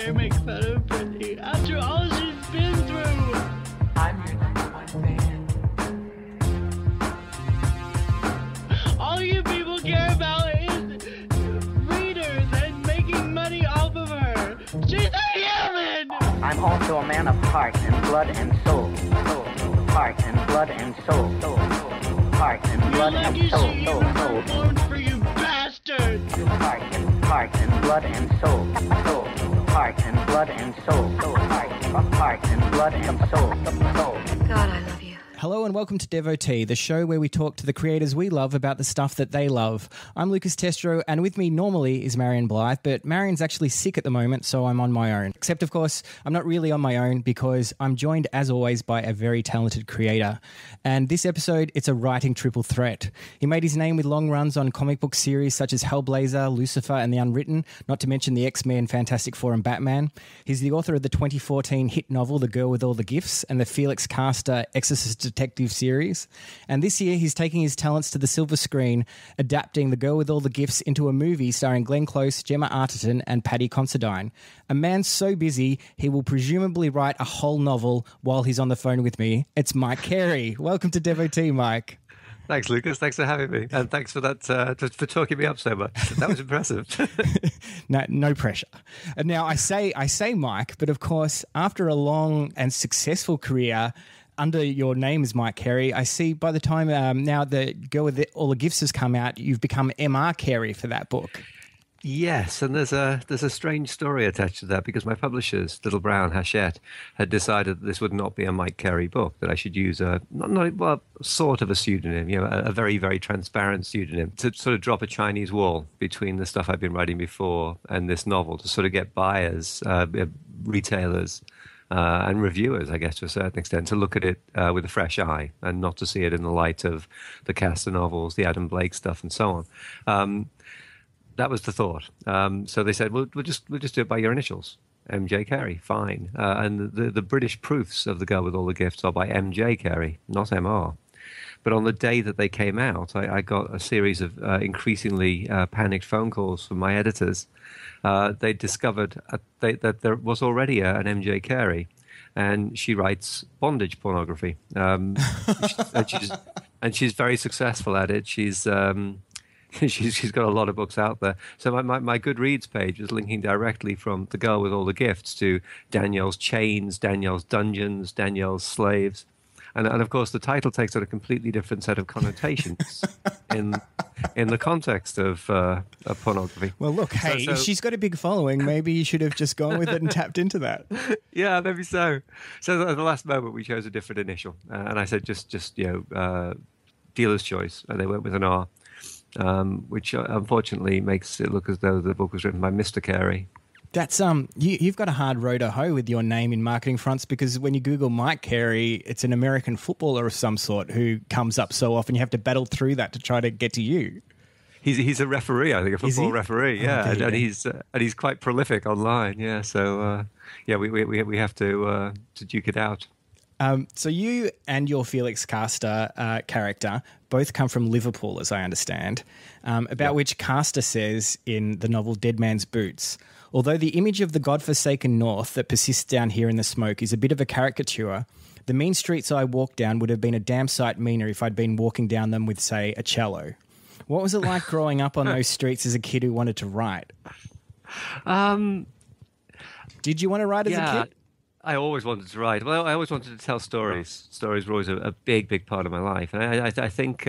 dare make fun of Brittany after all she's been through? I'm your number one fan. All you people care about is readers and making money off of her. She's a human! I'm also a man of heart and blood and soul. Heart and blood and soul. Heart and blood and soul. Born for you bastards! Heart and blood and soul. Heart and blood and soul. Heart and blood and soul. God, I love you. Hello and welcome to Devotee, the show where we talk to the creators we love about the stuff that they love. I'm Lucas Testro, and with me normally is Marion Blythe, but Marion's actually sick at the moment, so I'm on my own. Except, of course, I'm not really on my own because I'm joined, as always, by a very talented creator. And this episode, it's a writing triple threat. He made his name with long runs on comic book series such as Hellblazer, Lucifer, and the Unwritten, not to mention the X-Men, Fantastic Four, and Batman. He's the author of the 2014 hit novel The Girl with All the Gifts and the Felix Castor Exorcist Detective series. And this year he's taking his talents to the silver screen, adapting The Girl with All the Gifts into a movie starring Glenn Close, Gemma Arterton and Paddy Considine. A man so busy he will presumably write a whole novel while he's on the phone with me. It's Mike Carey. Welcome to Devotee, Mike. Thanks, Lucas. Thanks for having me. And thanks for that, for talking me up so much. That was impressive. No pressure. And now I say Mike, but of course, after a long and successful career under your name is Mike Carey, I see by the time now The Girl with All the Gifts has come out, you've become M.R. Carey for that book. Yes, and there's a strange story attached to that because my publishers, Little Brown Hachette, had decided that this would not be a Mike Carey book, that I should use sort of a pseudonym, a very, very transparent pseudonym to sort of drop a Chinese wall between the stuff I've been writing before and this novel to sort of get buyers, retailers, and reviewers, I guess, to a certain extent, to look at it with a fresh eye and not to see it in the light of the Castor novels, the Adam Blake stuff, and so on. That was the thought. So they said, we'll just do it by your initials, MJ Carey, fine. And the British proofs of The Girl with All the Gifts are by MJ Carey, not MR. But on the day that they came out, I got a series of increasingly panicked phone calls from my editors. They discovered that there was already an MJ Carey, and she writes bondage pornography. And she's very successful at it. She's got a lot of books out there. So my Goodreads page is linking directly from The Girl with All the Gifts to Danielle's Chains, Danielle's Dungeons, Danielle's Slaves. And of course, the title takes on a completely different set of connotations in the context of pornography. Well, look, hey, if she's got a big following, maybe you should have just gone with it and tapped into that. Yeah, maybe so. So at the last moment, we chose a different initial, and I said just dealer's choice, and they went with an R, which unfortunately makes it look as though the book was written by Mr. Carey. That's you've got a hard row to hoe with your name in marketing fronts, because when you Google Mike Carey, it's an American footballer of some sort who comes up so often. You have to battle through that to try to get to you. He's a referee, I think, a football referee. Yeah, and he's quite prolific online. Yeah, so we have to duke it out. So you and your Felix Castor character both come from Liverpool, as I understand, which Castor says in the novel Dead Man's Boots, although the image of the godforsaken north that persists down here in the smoke is a bit of a caricature, the mean streets I walked down would have been a damn sight meaner if I'd been walking down them with, say, a cello. What was it like growing up on those streets as a kid who wanted to write? Did you want to write as a kid? I always wanted to write. Well, I always wanted to tell stories. Stories were always a big, big part of my life. And I think,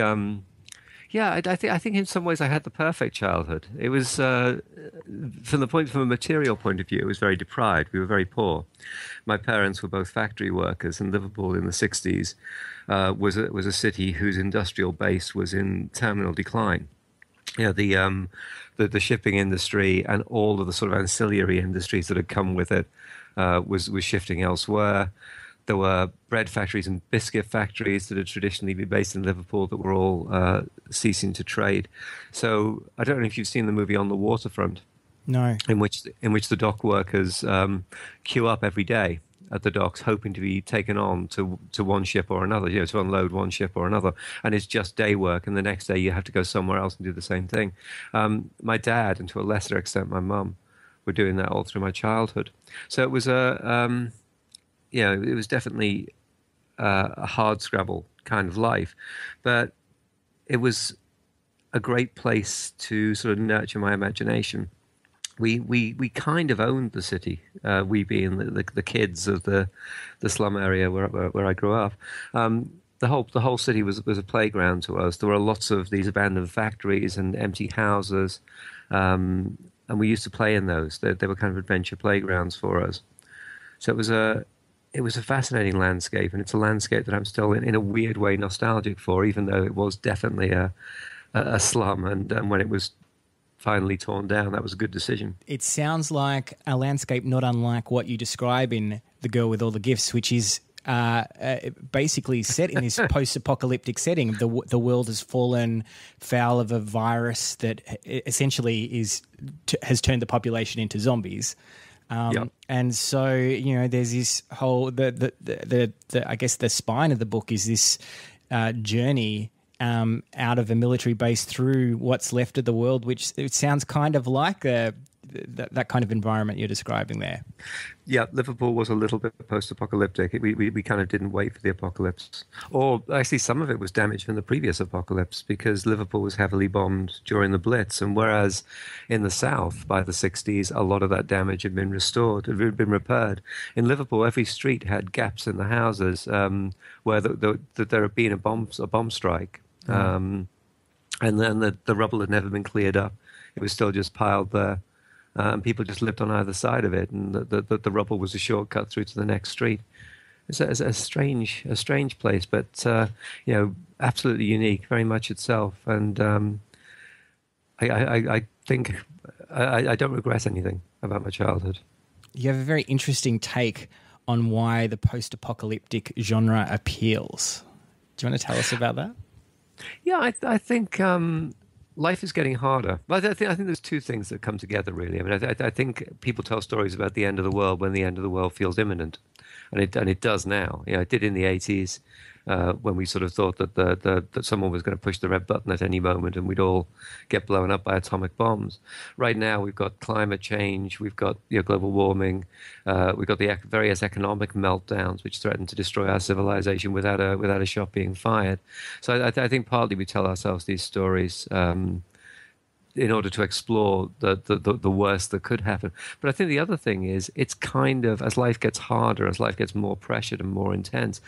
I think in some ways I had the perfect childhood. It was, from a material point of view, it was very deprived. We were very poor. My parents were both factory workers, and Liverpool in the 60s was a city whose industrial base was in terminal decline. The shipping industry and all of the sort of ancillary industries that had come with it was shifting elsewhere. There were bread factories and biscuit factories that had traditionally been based in Liverpool that were all ceasing to trade. So I don't know if you've seen the movie On the Waterfront. No. In which the dock workers queue up every day at the docks, hoping to be taken on to one ship or another, to unload one ship or another. And it's just day work, and the next day you have to go somewhere else and do the same thing. My dad, and to a lesser extent my mum, were doing that all through my childhood. So it was it was definitely a hard scrabble kind of life, but it was a great place to sort of nurture my imagination. We kind of owned the city, we being the kids of the slum area where I grew up. The whole city was a playground to us. There were lots of these abandoned factories and empty houses, and we used to play in those. They were kind of adventure playgrounds for us. So it was a fascinating landscape, and it's a landscape that I'm still in a weird way nostalgic for, even though it was definitely a slum, and when it was finally torn down, that was a good decision. It sounds like a landscape not unlike what you describe in The Girl with All the Gifts, which is basically set in this post-apocalyptic setting. The world has fallen foul of a virus that essentially has turned the population into zombies. Yep. And so, there's this whole I guess the spine of the book is this journey out of a military base through what's left of the world, which it sounds kind of like that kind of environment you're describing there. Yeah, Liverpool was a little bit post-apocalyptic. We kind of didn't wait for the apocalypse. Or actually some of it was damaged from the previous apocalypse because Liverpool was heavily bombed during the Blitz. And whereas in the South, by the 60s, a lot of that damage had been restored, had been repaired. In Liverpool, every street had gaps in the houses where there had been a bomb strike. And then the rubble had never been cleared up. It was still just piled there. And people just lived on either side of it, and the rubble was a shortcut through to the next street. It's a strange place, but absolutely unique, very much itself. And I think I don't regret anything about my childhood. You have a very interesting take on why the post-apocalyptic genre appeals. Do you want to tell us about that? Yeah, I think life is getting harder. But I think there's two things that come together, really. I mean, I think people tell stories about the end of the world when the end of the world feels imminent, and it does now. It did in the 80s when we sort of thought that someone was going to push the red button at any moment and we'd all get blown up by atomic bombs. Right now, we've got climate change, we've got global warming, we've got the various economic meltdowns which threaten to destroy our civilization without a shot being fired. So I think partly we tell ourselves these stories in order to explore the worst that could happen. But I think the other thing is, it's kind of, as life gets harder, as life gets more pressured and more intense,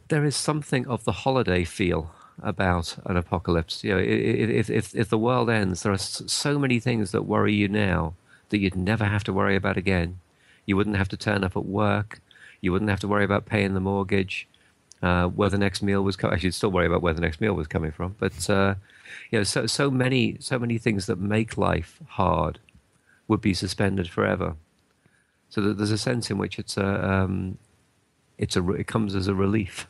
there is something of the holiday feel about an apocalypse. If the world ends, there are so many things that worry you now that you'd never have to worry about again. You wouldn't have to turn up at work. You wouldn't have to worry about paying the mortgage, where the next meal was coming. Actually, you'd still worry about where the next meal was coming from. But so many things that make life hard would be suspended forever. So that there's a sense in which it comes as a relief.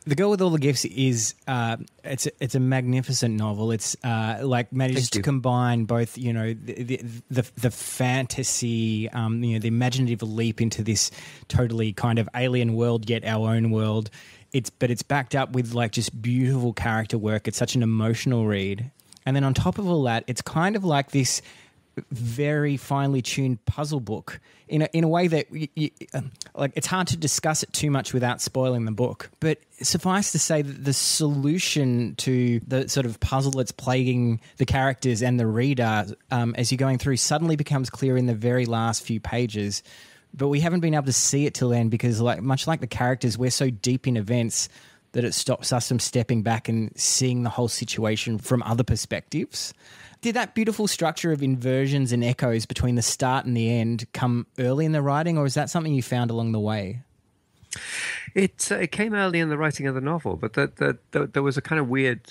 The Girl with All the Gifts is it's a magnificent novel. It's manages to combine both the fantasy, the imaginative leap into this totally kind of alien world, yet our own world. But it's backed up with just beautiful character work. It's such an emotional read, and then on top of all that, it's kind of like this very finely tuned puzzle book in a way that it's hard to discuss it too much without spoiling the book. But suffice to say that the solution to the sort of puzzle that's plaguing the characters and the reader as you're going through suddenly becomes clear in the very last few pages. But we haven't been able to see it till then because, much like the characters, we're so deep in events that it stops us from stepping back and seeing the whole situation from other perspectives. Did that beautiful structure of inversions and echoes between the start and the end come early in the writing, or is that something you found along the way? It came early in the writing of the novel, but there was a kind of weird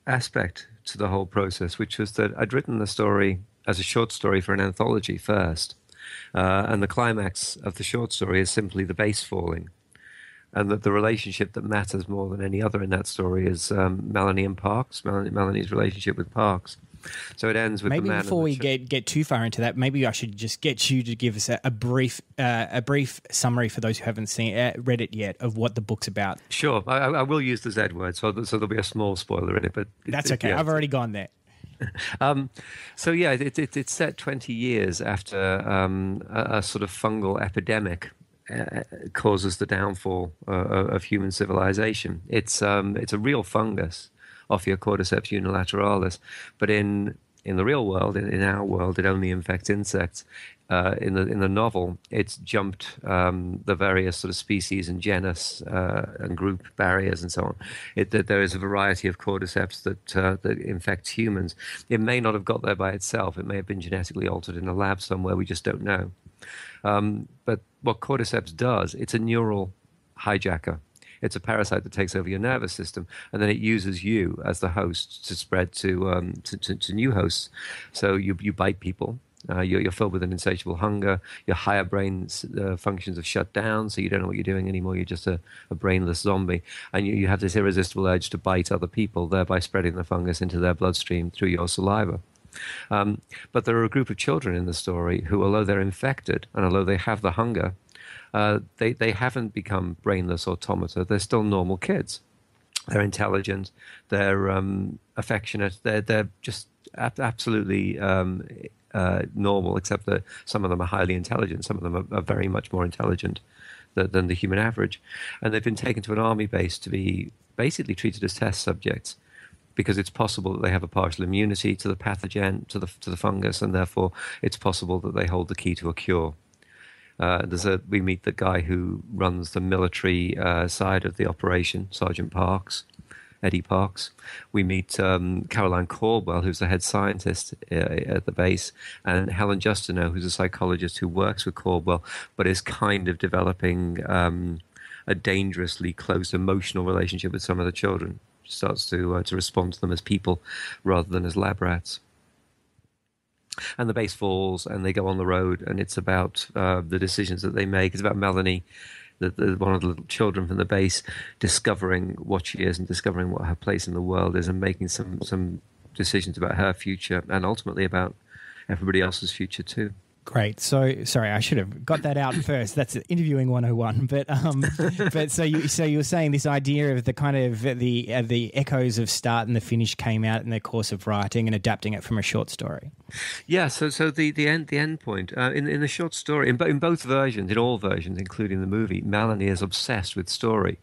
aspect to the whole process, which was that I'd written the story as a short story for an anthology first, and the climax of the short story is simply the base falling. And that the relationship that matters more than any other in that story is Melanie and Parks, Melanie's relationship with Parks. So it ends with maybe the man. Before we get too far into that, maybe I should just get you to give us a brief summary for those who haven't read it yet of what the book's about. Sure, I will use the Z word, so there'll be a small spoiler in it. But that's okay. I've already gone there. So yeah, it's set 20 years after a sort of fungal epidemic causes the downfall of human civilization. It's a real fungus, Ophiocordyceps unilateralis, but in the real world, in our world, it only infects insects. In the novel, it's jumped the various sort of species and genus and group barriers and so on. There is a variety of cordyceps that infects humans. It may not have got there by itself. It may have been genetically altered in a lab somewhere. We just don't know. But what cordyceps does, it's a neural hijacker. It's a parasite that takes over your nervous system, and then it uses you as the host to spread to new hosts. So you bite people. You're filled with an insatiable hunger. Your higher brain functions have shut down, so you don't know what you're doing anymore. You're just a brainless zombie. And you have this irresistible urge to bite other people, thereby spreading the fungus into their bloodstream through your saliva. But there are a group of children in the story who, although they're infected and although they have the hunger, they haven't become brainless automata. They're still normal kids. They're intelligent. They're affectionate. They're just absolutely normal, except that some of them are highly intelligent. Some of them are very much more intelligent than the human average. And they've been taken to an army base to be basically treated as test subjects, because it's possible that they have a partial immunity to the pathogen, to the fungus, and therefore it's possible that they hold the key to a cure. We meet the guy who runs the military side of the operation, Sergeant Parks, Eddie Parks. We meet Caroline Caldwell, who's the head scientist at the base, and Helen Justineau, who's a psychologist who works with Caldwell, but is kind of developing a dangerously close emotional relationship with some of the children. She starts to respond to them as people rather than as lab rats. And the base falls, and they go on the road, and it's about the decisions that they make. It's about Melanie, one of the little children from the base, discovering what she is and discovering what her place in the world is, and making some decisions about her future and ultimately about everybody else's future too. Great. So, sorry, I should have got that out first. That's interviewing 101. But so you were saying this idea of the kind of the echoes of start and the finish came out in the course of writing and adapting it from a short story. Yeah. So the end point in the short story in both versions, in all versions, including the movie, Melanie is obsessed with story.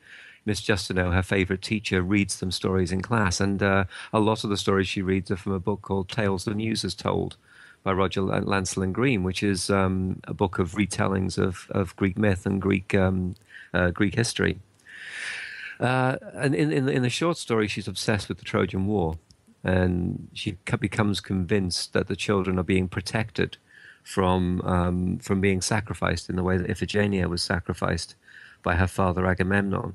Miss Justineau, her favourite teacher, reads them stories in class, and a lot of the stories she reads are from a book called Tales the Muse Has Told, by Roger Zelazny Green, which is a book of retellings of Greek myth and Greek history. And in the short story, she's obsessed with the Trojan War, and she becomes convinced that the children are being protected from being sacrificed in the way that Iphigenia was sacrificed by her father Agamemnon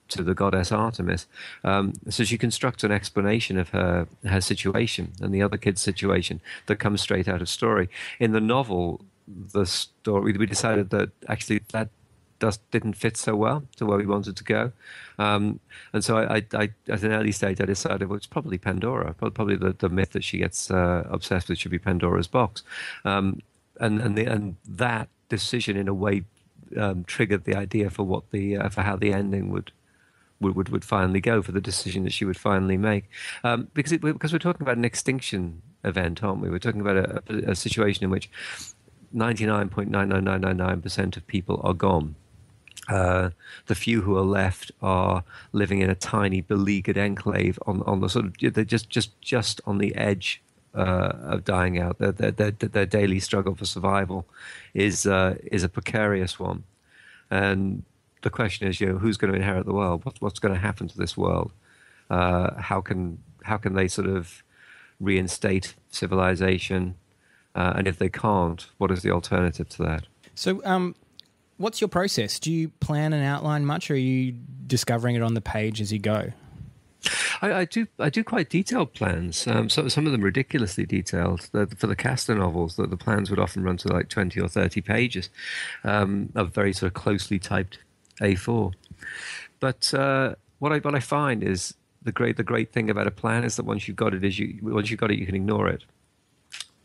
to the goddess Artemis. So she constructs an explanation of her situation and the other kid's situation that comes straight out of story. In the novel, the story, we decided that actually that didn't fit so well to where we wanted to go. And so I at an early stage, I decided, well, it's probably Pandora. Probably the myth that she gets obsessed with should be Pandora's box. And that decision, in a way, triggered the idea for what for how the ending would finally go, for the decision that she would finally make, because we're talking about an extinction event, aren't we? We're talking about a situation in which 99.99999% of people are gone. The few who are left are living in a tiny beleaguered enclave on the sort of, they're just on the edge of dying out. Their daily struggle for survival is a precarious one, and the question is, who's going to inherit the world? What's going to happen to this world? How can they sort of reinstate civilization? And if they can't, what is the alternative to that? So, what's your process? Do you plan and outline much, or are you discovering it on the page as you go? I do quite detailed plans. Some of them ridiculously detailed. For the Castor novels, the plans would often run to like 20 or 30 pages of very sort of closely typed A4. But what I find is the great thing about a plan is that once you've got it, you can ignore it.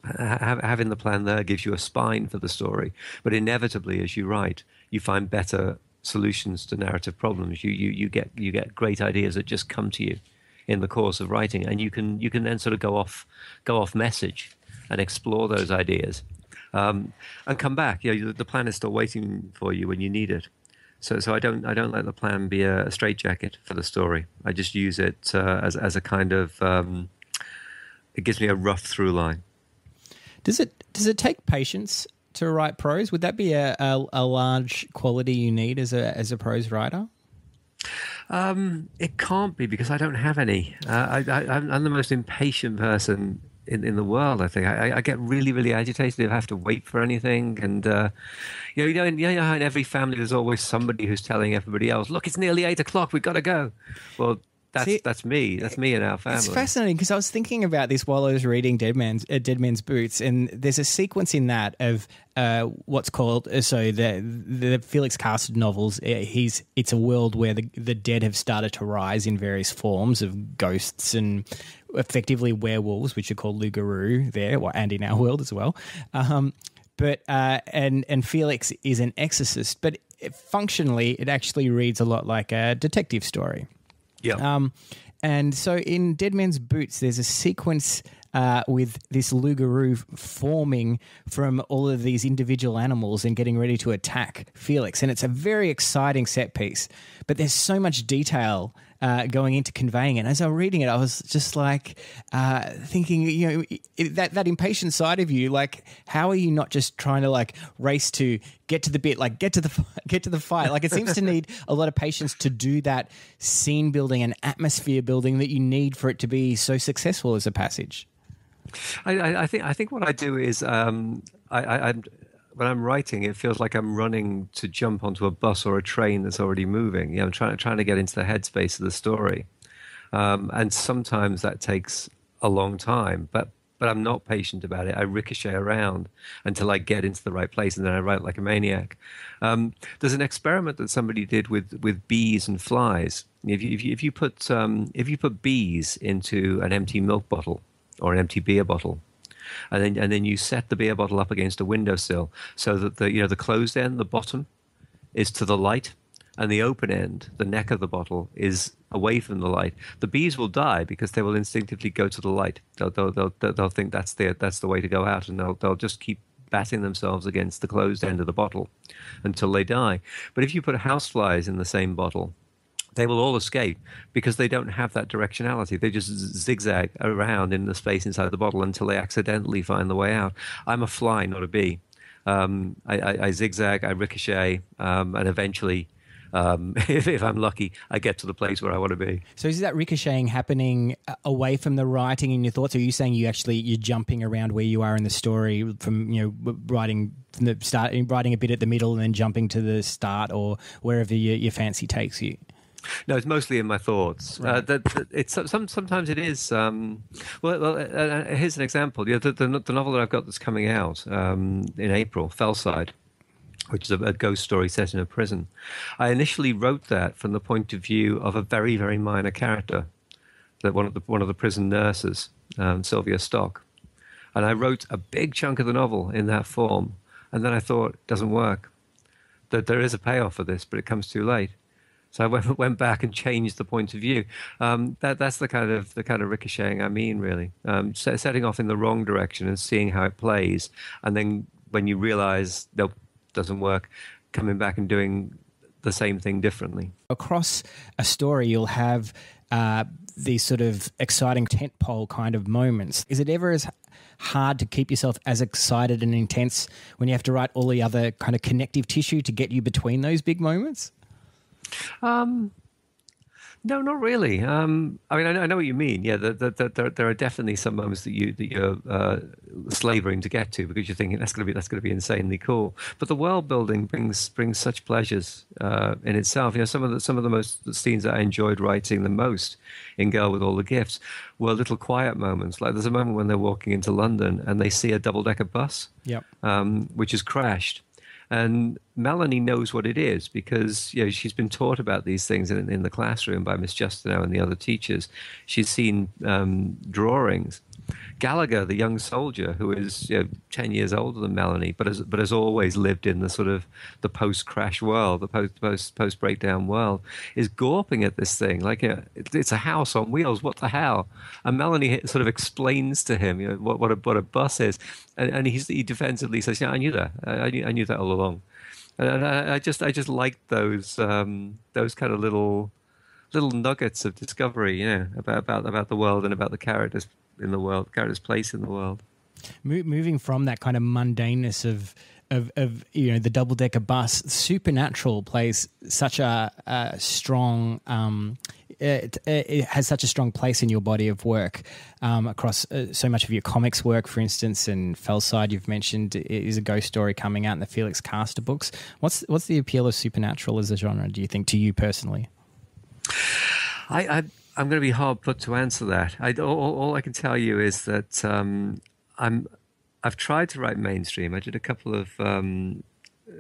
Having the plan there gives you a spine for the story, but inevitably, as you write, you find better solutions to narrative problems. You get great ideas that just come to you in the course of writing, and you can then sort of go off message and explore those ideas, and come back. The plan is still waiting for you when you need it. So I don't let the plan be a straitjacket for the story. I just use it as a kind of it gives me a rough through line. Does it take patience to write prose? Would that be a large quality you need as a prose writer? It can't be, because I don't have any. I'm the most impatient person in the world. I think I get really, really agitated if I have to wait for anything. And you know how in every family there's always somebody who's telling everybody else, "Look, it's nearly 8 o'clock. We've got to go." Well, that's me. That's me in our family. It's fascinating, because I was thinking about this while I was reading Dead Man's Boots, and there's a sequence in that of what's called the Felix Casted novels. It's a world where the dead have started to rise in various forms of ghosts and effectively werewolves, which are called Lugaroo there, and in our world as well. But Felix is an exorcist, but functionally it actually reads a lot like a detective story. Yeah. And so in Dead Man's Boots, there's a sequence with this Lugaroo forming from all of these individual animals and getting ready to attack Felix. And it's a very exciting set piece, but there's so much detail going into conveying it. And as I was reading it, I was just like thinking, that impatient side of you, like, how are you not just trying to like race to get to the bit, like get to the fight? Like, it seems to need a lot of patience to do that scene building and atmosphere building that you need for it to be so successful as a passage. I think what I do is when I'm writing, it feels like I'm running to jump onto a bus or a train that's already moving. I'm trying to get into the headspace of the story, and sometimes that takes a long time. But I'm not patient about it. I ricochet around until I get into the right place, and then I write like a maniac. There's an experiment that somebody did with bees and flies. If you put bees into an empty milk bottle or an empty beer bottle, and then you set the beer bottle up against a windowsill so that the closed end, the bottom, is to the light, and the open end, the neck of the bottle, is away from the light. The bees will die because they will instinctively go to the light. They'll think that's the way to go out, and they'll just keep batting themselves against the closed end of the bottle until they die. But if you put houseflies in the same bottle, they will all escape because they don't have that directionality. They just zigzag around in the space inside the bottle until they accidentally find the way out. I'm a fly, not a bee. I zigzag, I ricochet, and eventually, if I'm lucky, I get to the place where I want to be. So is that ricocheting happening away from the writing in your thoughts? Or are you saying you're jumping around where you are in the story from, writing from the start, writing a bit at the middle and then jumping to the start or wherever your fancy takes you? No, it's mostly in my thoughts. Right. Sometimes it is. Here's an example. The novel that I've got that's coming out in April, Fellside, which is a ghost story set in a prison. I initially wrote that from the point of view of a very, very minor character, that one of the prison nurses, Sylvia Stock, and I wrote a big chunk of the novel in that form. And then I thought, it doesn't work. That there is a payoff for this, but it comes too late. So I went back and changed the point of view. That's the kind of ricocheting I mean, really. Setting off in the wrong direction and seeing how it plays, and then when you realize nope, doesn't work, coming back and doing the same thing differently. Across a story, you'll have these sort of exciting tentpole kind of moments. Is it ever as hard to keep yourself as excited and intense when you have to write all the other kind of connective tissue to get you between those big moments? No, not really. I mean, I know what you mean. Yeah, there are definitely some moments that you're slavering to get to because you're thinking that's going to be insanely cool. But the world building brings such pleasures in itself. Some of the scenes that I enjoyed writing the most in Girl with All the Gifts were little quiet moments. Like there's a moment when they're walking into London and they see a double-decker bus, yep, which has crashed, and Melanie knows what it is because she's been taught about these things in the classroom by Miss Justineau and the other teachers. She's seen drawings. Gallagher, the young soldier who is 10 years older than Melanie, but has always lived in the sort of the post-crash world, the post-breakdown world, is gawping at this thing like it's a house on wheels. What the hell? And Melanie sort of explains to him what a bus is, and he defensively says, "Yeah, I knew that. I knew that all along." And I just liked those kind of little nuggets of discovery, about the world and about the characters in the world, characters' place in the world. Moving from that kind of mundaneness of the double-decker bus, Supernatural plays such a strong. It has such a strong place in your body of work across so much of your comics work, for instance, and Fellside you've mentioned is a ghost story coming out in the Felix Caster books. What's the appeal of Supernatural as a genre, do you think, to you personally? I'm going to be hard put to answer that. All I can tell you is that I've tried to write mainstream. I did a couple of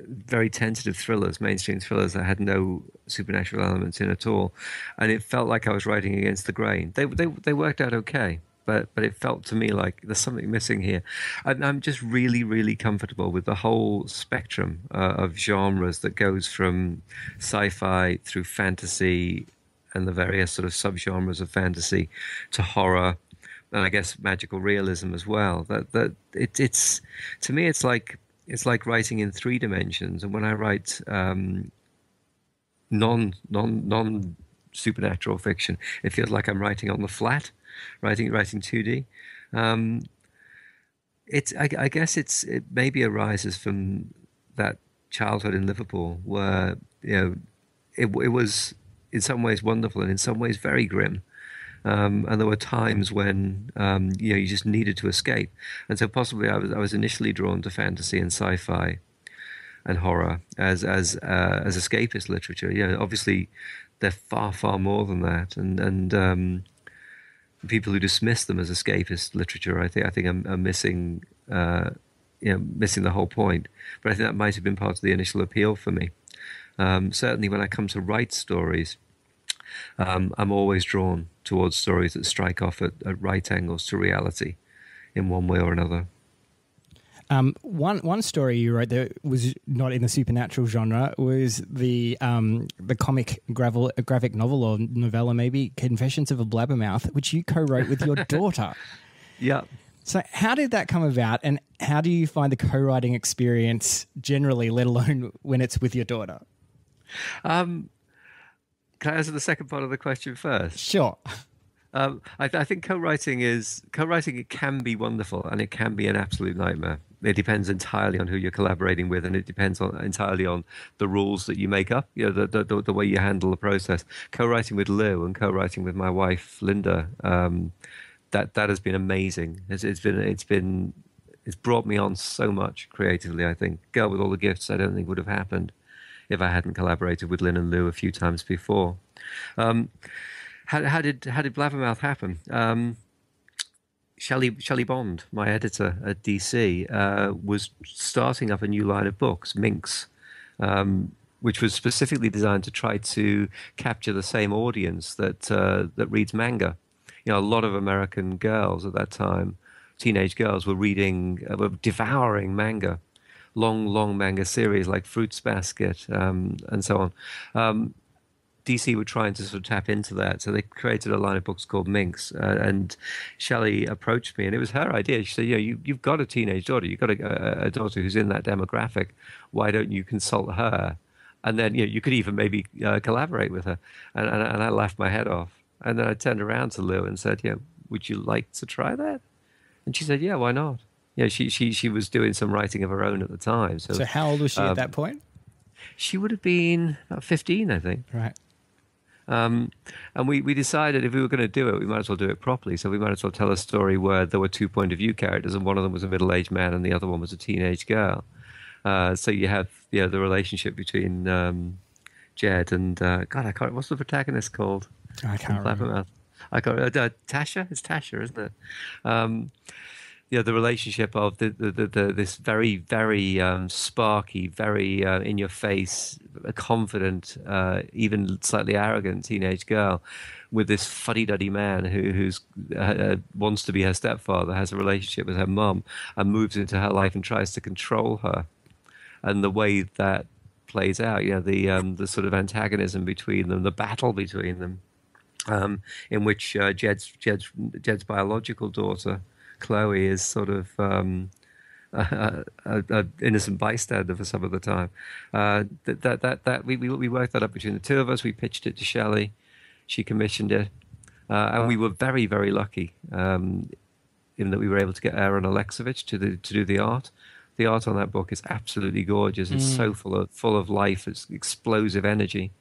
very tentative thrillers, mainstream thrillers that had no supernatural elements in at all, and it felt like I was writing against the grain. They worked out okay, but it felt to me like there's something missing here. And I'm just really, really comfortable with the whole spectrum of genres that goes from sci-fi through fantasy and the various sort of subgenres of fantasy to horror, and I guess magical realism as well. That it's to me it's like writing in 3 dimensions. And when I write non supernatural fiction, it feels like I'm writing on the flat, writing 2D. I guess it maybe arises from that childhood in Liverpool where it was in some ways wonderful and in some ways very grim. And there were times when you just needed to escape, and so possibly I was initially drawn to fantasy and sci-fi and horror as escapist literature. Obviously they're far more than that, and people who dismiss them as escapist literature, I think are missing missing the whole point. But I think that might have been part of the initial appeal for me. Certainly when I come to write stories, I'm always drawn towards stories that strike off at right angles to reality in one way or another. One story you wrote that was not in the supernatural genre was the comic graphic novel or novella, maybe, Confessions of a Blabbermouth, which you co-wrote with your daughter. Yeah. So how did that come about, and how do you find the co-writing experience generally, let alone when it's with your daughter? Can I answer the second part of the question first? Sure. I think co-writing. It can be wonderful, and it can be an absolute nightmare. It depends entirely on who you're collaborating with, and it depends entirely on the rules that you make up. The way you handle the process. Co-writing with Lou and co-writing with my wife Linda, that has been amazing. It's brought me on so much creatively. I think Girl with All the Gifts I don't think would have happened if I hadn't collaborated with Lynn and Lou a few times before. How did Blabbermouth happen? Shelley Bond, my editor at DC, was starting up a new line of books, Minx, which was specifically designed to try to capture the same audience that reads manga. A lot of American girls at that time, teenage girls, were devouring manga. Long manga series like Fruits Basket and so on. DC were trying to sort of tap into that, so they created a line of books called Minx. And Shelley approached me, and it was her idea. She said, you've got a teenage daughter. You've got a daughter who's in that demographic. Why don't you consult her? And then you could even maybe collaborate with her. And I laughed my head off. And then I turned around to Lou and said, would you like to try that? And she said, yeah, why not? She was doing some writing of her own at the time. So how old was she at that point? She would have been about 15, I think. Right. And we decided if we were going to do it, we might as well do it properly. So we might as well tell a story where there were 2 point of view characters, and one of them was a middle-aged man and the other one was a teenage girl. So you have the relationship between Jed and God, I can't. What's the protagonist called? I can't remember. I can't. Tasha. It's Tasha, isn't it? the relationship of this very, very sparky, very in your face, confident, even slightly arrogant teenage girl with this fuddy-duddy man who's wants to be her stepfather, has a relationship with her mum, and moves into her life and tries to control her. And the way that plays out, the sort of antagonism between them, the battle between them, in which Jed's biological daughter, Chloe, is sort of a innocent bystander for some of the time. We worked that up between the two of us. We pitched it to Shelley. She commissioned it, and we were very, very lucky in that we were able to get Aaron Alexovich to do the art. The art on that book is absolutely gorgeous. It's so full of life. It's explosive energy.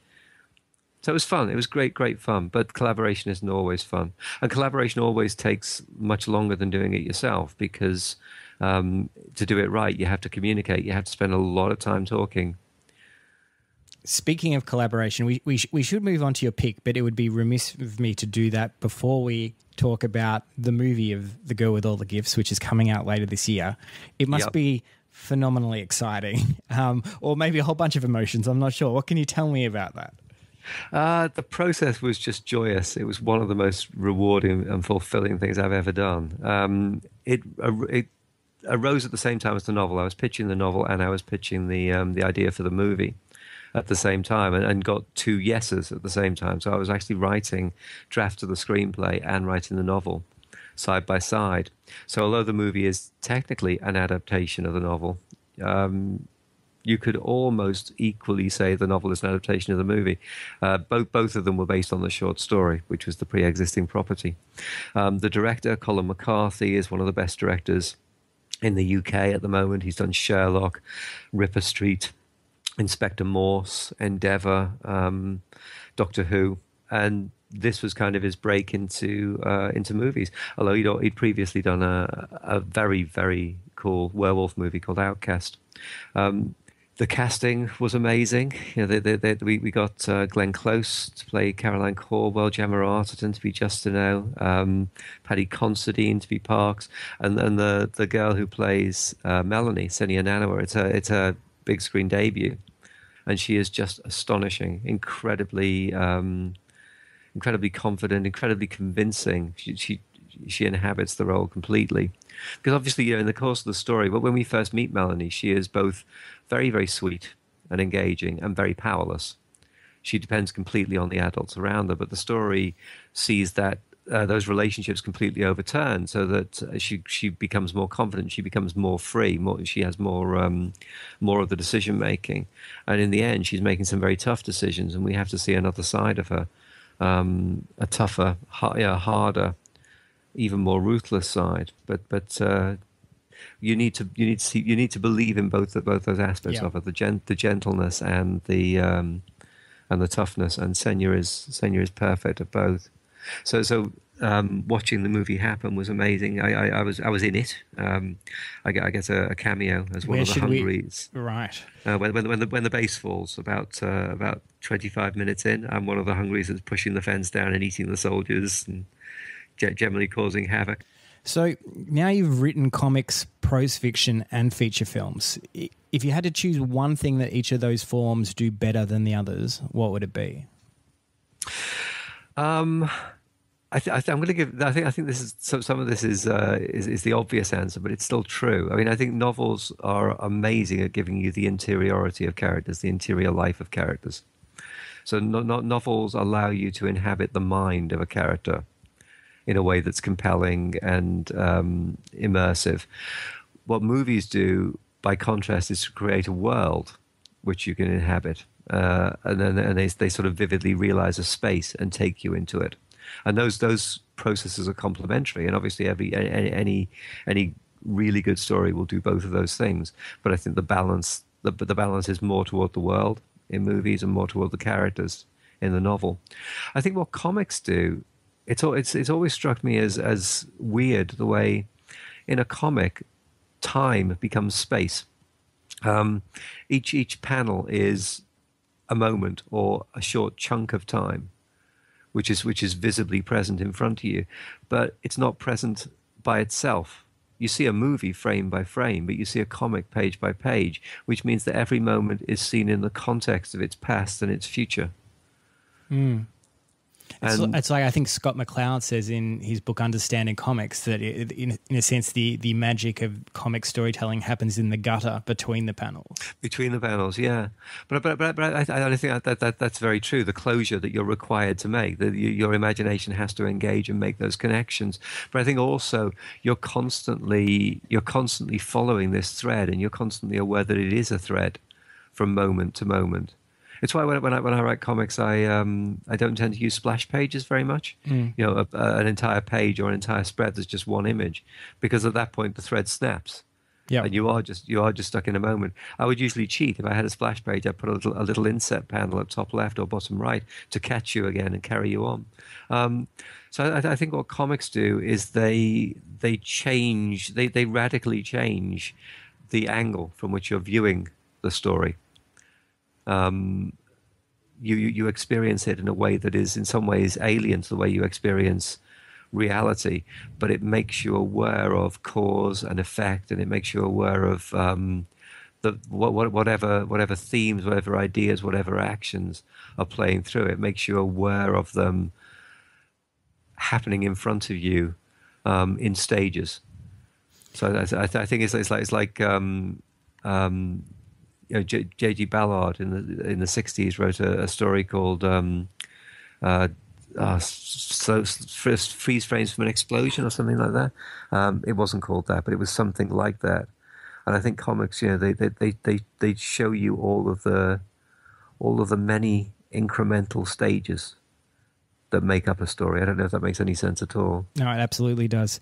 So it was fun. It was great fun. But collaboration isn't always fun, and collaboration always takes much longer than doing it yourself, because to do it right, you have to communicate. You have to spend a lot of time talking. Speaking of collaboration, we should move on to your pick, but it would be remiss of me to do that before we talk about the movie of The Girl with All the Gifts, which is coming out later this year. It must be phenomenally exciting, or maybe a whole bunch of emotions. I'm not sure. What can you tell me about that? The process was just joyous. It was one of the most rewarding and fulfilling things I've ever done. It arose at the same time as the novel. I was pitching the novel and I was pitching the idea for the movie at the same time, and got 2 yeses at the same time. So I was actually writing drafts of the screenplay and writing the novel side by side. So although the movie is technically an adaptation of the novel, you could almost equally say the novel is an adaptation of the movie. Both of them were based on the short story, which was the pre-existing property. The director, Colin McCarthy, is one of the best directors in the UK at the moment. He's done Sherlock, Ripper Street, Inspector Morse, Endeavour, Doctor Who, and this was kind of his break into movies. Although he'd previously done a very, very cool werewolf movie called Outcast. The casting was amazing. We got Glenn Close to play Caroline Corwell, Gemma Arterton to be Justino, Paddy Considine to be Parks, and the girl who plays Melanie, Senia Nanawa. It's her big screen debut, and she is just astonishing, incredibly confident, incredibly convincing. She inhabits the role completely, because obviously, in the course of the story, but when we first meet Melanie, she is both very, very sweet and engaging and very powerless. She depends completely on the adults around her, but the story sees that those relationships completely overturn, so that she becomes more confident, she becomes more free, she has more of the decision making, and in the end, she's making some very tough decisions, and we have to see another side of her, a tougher, harder, even more ruthless side. But you need to believe in both those aspects of her, the gentleness and the toughness, and Senya is perfect at both. So watching the movie happen was amazing. I was in it. I get a cameo as one of the Hungries. Right. When the base falls, about 25 minutes in, I'm one of the Hungries that's pushing the fence down and eating the soldiers and generally causing havoc. So now you've written comics, prose fiction, and feature films. If you had to choose one thing that each of those forms do better than the others, what would it be? I'm going to give. I think this is some of this is the obvious answer, but it's still true. I mean, I think novels are amazing at giving you the interiority of characters, the interior life of characters. So novels allow you to inhabit the mind of a character in a way that's compelling and immersive. What movies do, by contrast, is to create a world which you can inhabit, and they sort of vividly realize a space and take you into it. And those processes are complementary, and obviously any really good story will do both of those things. But I think the balance is more toward the world in movies and more toward the characters in the novel. I think what comics do, it's always struck me as weird the way in a comic time becomes space. Each panel is a moment or a short chunk of time, which is visibly present in front of you, but it's not present by itself. You see a movie frame by frame, but you see a comic page by page, which means that every moment is seen in the context of its past and its future. It's like I think Scott McCloud says in his book Understanding Comics that in a sense the magic of comic storytelling happens in the gutter between the panels. Between the panels, yeah. But I think that's very true. The closure that you're required to make, that your imagination has to engage and make those connections. But I think also you're constantly following this thread, and you're constantly aware that it is a thread from moment to moment. It's why when I write comics, I don't tend to use splash pages very much. You know, an entire page or an entire spread that's just one image, because at that point the thread snaps. Yeah, and you are just stuck in a moment. I would usually cheat. If I had a splash page, I'd put a little inset panel up top left or bottom right to catch you again and carry you on. So I think what comics do is they radically change the angle from which you're viewing the story. You experience it in a way that is in some ways alien to the way you experience reality, but it makes you aware of cause and effect, and it makes you aware of whatever themes, whatever ideas, whatever actions are playing through. It makes you aware of them happening in front of you in stages. So I think it's like you know, J.G. Ballard in the 60s wrote a story called Freeze Frames from an Explosion or something like that. It wasn't called that, but it was something like that. And I think comics, you know, they show you all of the many incremental stages that make up a story. I don't know if that makes any sense at all. No, it absolutely does.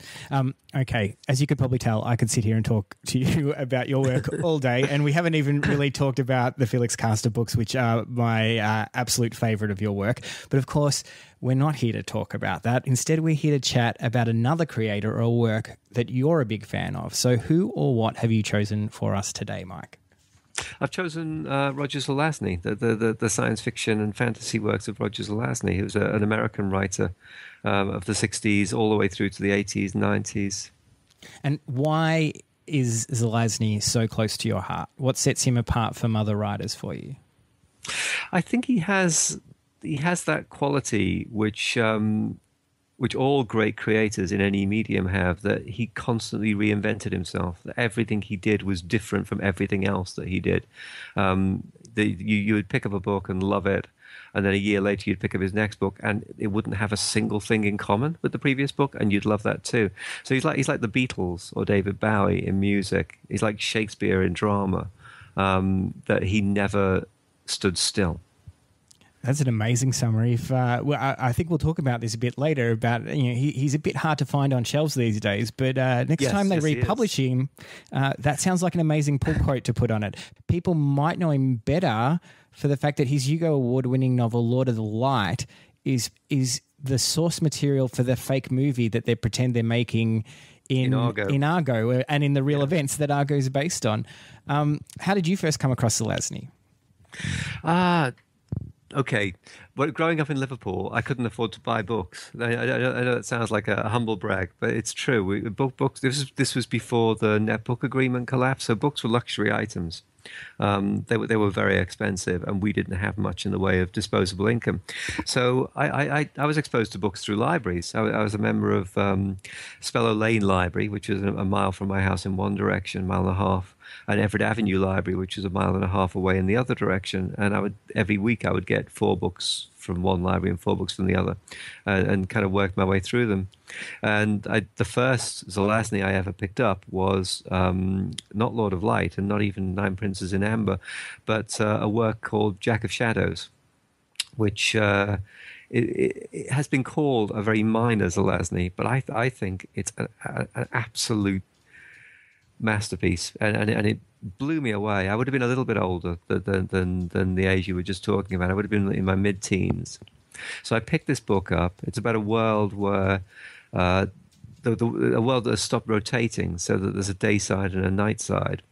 Okay, as you could probably tell, I could sit here and talk to you about your work all day, and we haven't even really talked about the Felix Castor books, which are my absolute favourite of your work. But of course, we're not here to talk about that. Instead, we're here to chat about another creator or work that you're a big fan of. So who or what have you chosen for us today, Mike? I've chosen Roger Zelazny, the science fiction and fantasy works of Roger Zelazny, who was an American writer of the 60s all the way through to the 80s, 90s. And why is Zelazny so close to your heart? What sets him apart from other writers for you? I think he has that quality which all great creators in any medium have, that he constantly reinvented himself, that everything he did was different from everything else that he did. You would pick up a book and love it, and then a year later you'd pick up his next book and it wouldn't have a single thing in common with the previous book, and you'd love that too. So he's like the Beatles or David Bowie in music. He's like Shakespeare in drama, that he never stood still. That's an amazing summary. I think we'll talk about this a bit later. About he's a bit hard to find on shelves these days. But next time they republish him, that sounds like an amazing pull quote to put on it. People might know him better for the fact that his Hugo Award-winning novel Lord of the Light is the source material for the fake movie that they pretend they're making in Argo and in the real events that Argo is based on. How did you first come across Zelazny? Okay, well, growing up in Liverpool, I couldn't afford to buy books. I know that sounds like a humble brag, but it's true. Books. This was before the netbook agreement collapsed, so books were luxury items. They were very expensive, and we didn't have much in the way of disposable income. So I was exposed to books through libraries. I was a member of Spellow Lane Library, which is a mile from my house in one direction, mile and a half, and Everett Avenue Library, which is a mile and a half away in the other direction. And every week I would get 4 books from one library and 4 books from the other, and kind of worked my way through them. And the first Zelazny I ever picked up was not Lord of Light and not even Nine Princes in Amber, but a work called Jack of Shadows, which it has been called a very minor Zelazny, but I think it's an absolute masterpiece, and it blew me away. I would have been a little bit older than the age you were just talking about. I would have been in my mid-teens. So I picked this book up. It's about a world where a world that has stopped rotating, so that there's a day side and a night side,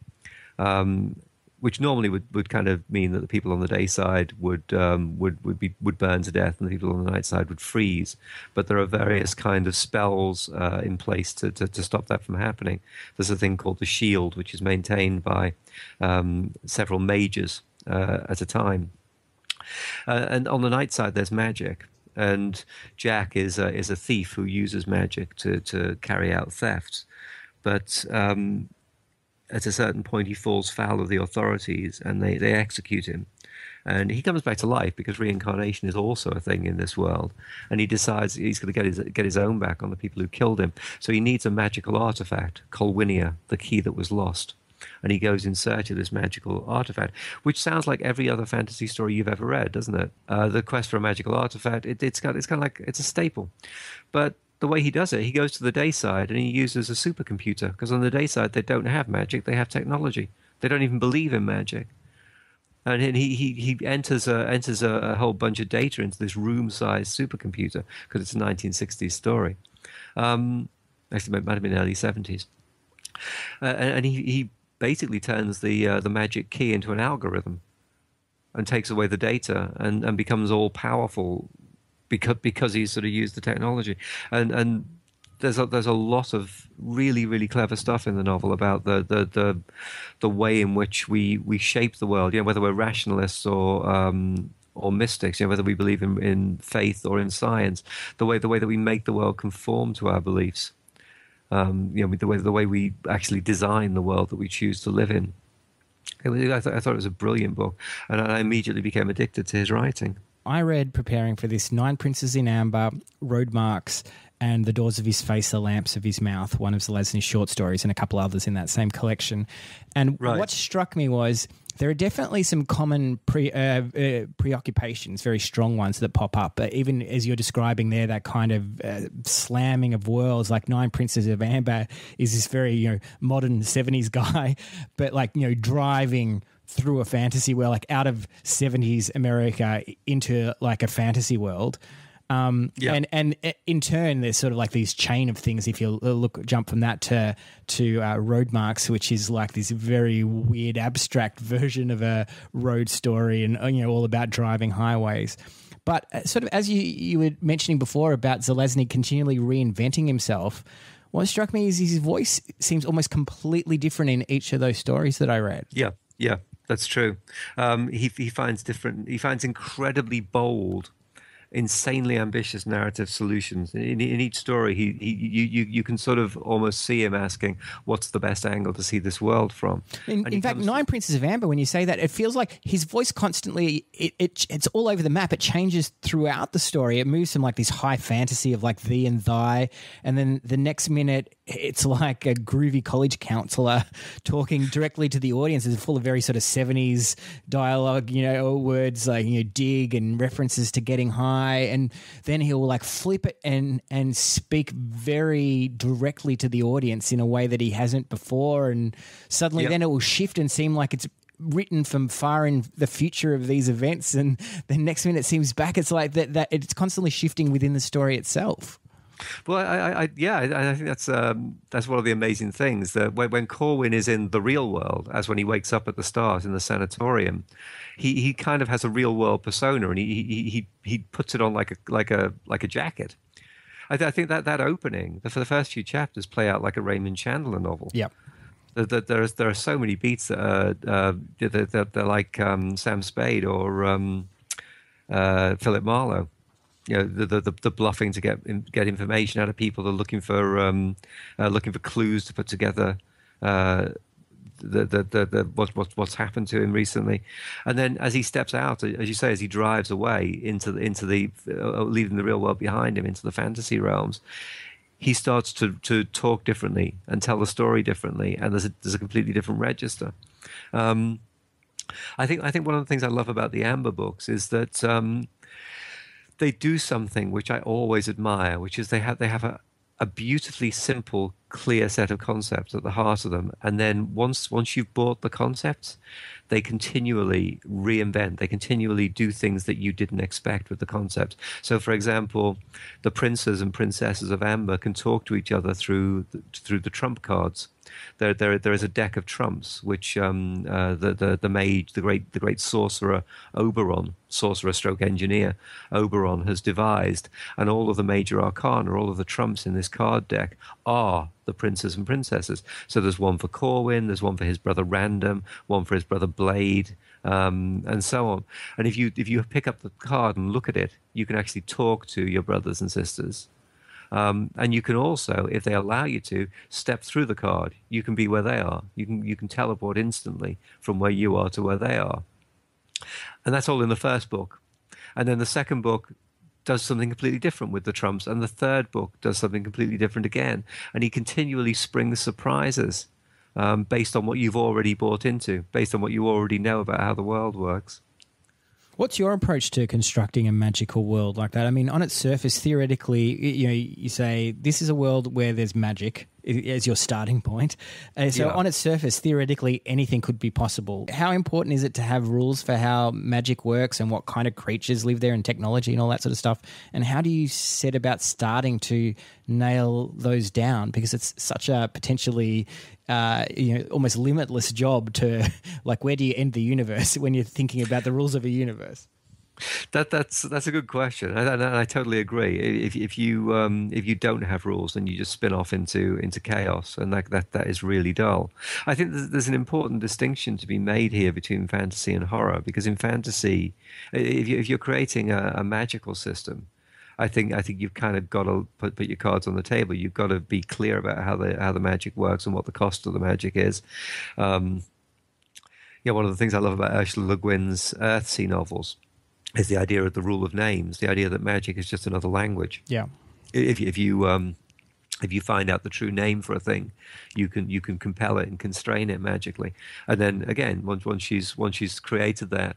which normally would kind of mean that the people on the day side would burn to death and the people on the night side would freeze. But there are various kind of spells in place to stop that from happening. There's a thing called the shield, which is maintained by several mages at a time. And on the night side, there's magic. And Jack is a thief who uses magic to carry out thefts. But at a certain point, he falls foul of the authorities, and they execute him. And he comes back to life because reincarnation is also a thing in this world. And he decides he's going to get his own back on the people who killed him. So he needs a magical artifact, Colwinia, the key that was lost. And he goes in search of this magical artifact, which sounds like every other fantasy story you've ever read, doesn't it? The quest for a magical artifact, it's kind of like it's a staple. But the way he does it, he goes to the day side and he uses a supercomputer, because on the day side they don't have magic, they have technology. They don't even believe in magic. And he enters a whole bunch of data into this room-sized supercomputer, because it's a 1960s story. Actually, it might have been early 70s. And he basically turns the magic key into an algorithm and takes away the data and becomes all-powerful because he's sort of used the technology. And there's a lot of really, really clever stuff in the novel about the way in which we shape the world, whether we're rationalists or mystics, whether we believe in faith or in science, the way that we make the world conform to our beliefs, the way we actually design the world that we choose to live in. I thought it was a brilliant book, and I immediately became addicted to his writing. I read, preparing for this, 9 Princes in Amber, Road Marks, and The Doors of His Face, The Lamps of His Mouth, one of Zelazny's short stories, and a couple others in that same collection. And what struck me was there are definitely some common preoccupations, very strong ones that pop up. But even as you're describing there, that kind of slamming of worlds, like 9 Princes of Amber is this very modern 70s guy, but driving through a fantasy world, like out of 70s America into like a fantasy world. And in turn, there's sort of like these chain of things. If you jump from that to Road Marks, which is like this very weird, abstract version of a road story, and all about driving highways. But sort of as you were mentioning before about Zelazny continually reinventing himself, what struck me is his voice seems almost completely different in each of those stories that I read. Yeah, that's true. He finds incredibly bold, insanely ambitious narrative solutions in each story. You can sort of almost see him asking, what's the best angle to see this world from? In fact, 9 Princes of Amber, when you say that, it feels like his voice constantly it's all over the map. It changes throughout the story. It moves from like this high fantasy of like thee and thy, and then the next minute it's like a groovy college counselor talking directly to the audience. It's full of very sort of 70s dialogue, words like dig and references to getting high. And then he'll like flip it and speak very directly to the audience in a way that he hasn't before. And suddenly then it will shift and seem like it's written from far in the future of these events. And then next minute it seems back. It's like that it's constantly shifting within the story itself. Well, I think that's one of the amazing things, that when Corwin is in the real world, as when he wakes up at the start in the sanatorium, he kind of has a real world persona, and he puts it on like a jacket. I think that opening for the first few chapters play out like a Raymond Chandler novel. Yeah. There are so many beats that they're like Sam Spade or Philip Marlowe. The bluffing to get information out of people. They're looking for clues to put together. What's happened to him recently, and then as he steps out, as you say, as he drives away into the leaving the real world behind him into the fantasy realms, he starts to talk differently and tell the story differently, and there's a completely different register. I think one of the things I love about the Amber books is that they do something which I always admire, which is they have a beautifully simple, clear set of concepts at the heart of them. And then once you've bought the concepts, they continually reinvent. They continually do things that you didn't expect with the concept. So, for example, the princes and princesses of Amber can talk to each other through the trump cards. there is a deck of trumps which the mage, the great sorcerer Oberon, sorcerer stroke engineer Oberon has devised, and all of the major arcana, all of the trumps in this card deck are the princes and princesses. So there's one for Corwin, there's one for his brother Random, one for his brother Blade, and so on. And if you pick up the card and look at it, you can actually talk to your brothers and sisters. And you can also, if they allow you to, step through the card. You can be where they are. You can teleport instantly from where you are to where they are. And that's all in the first book. And then the second book does something completely different with the trumps, and the third book does something completely different again. And he continually springs surprises based on what you've already bought into, based on what you already know about how the world works. What's your approach to constructing a magical world like that? I mean, on its surface, theoretically, you say this is a world where there's magic as your starting point. So on its surface, theoretically, anything could be possible. How important is it to have rules for how magic works and what kind of creatures live there and technology and all that sort of stuff? And how do you set about starting to nail those down? Because it's such a potentially almost limitless job to, like, where do you end the universe when you're thinking about the rules of a universe? That's a good question, and I totally agree. If you don't have rules, then you just spin off into chaos, and that is really dull. I think there's an important distinction to be made here between fantasy and horror, because in fantasy, if you're creating a magical system, I think you've kind of got to put your cards on the table. You've got to be clear about how the magic works and what the cost of the magic is. One of the things I love about Ursula Le Guin's Earthsea novels is the idea of the rule of names, the idea that magic is just another language. Yeah. If you find out the true name for a thing, you can compel it and constrain it magically. And then again, once she's created that,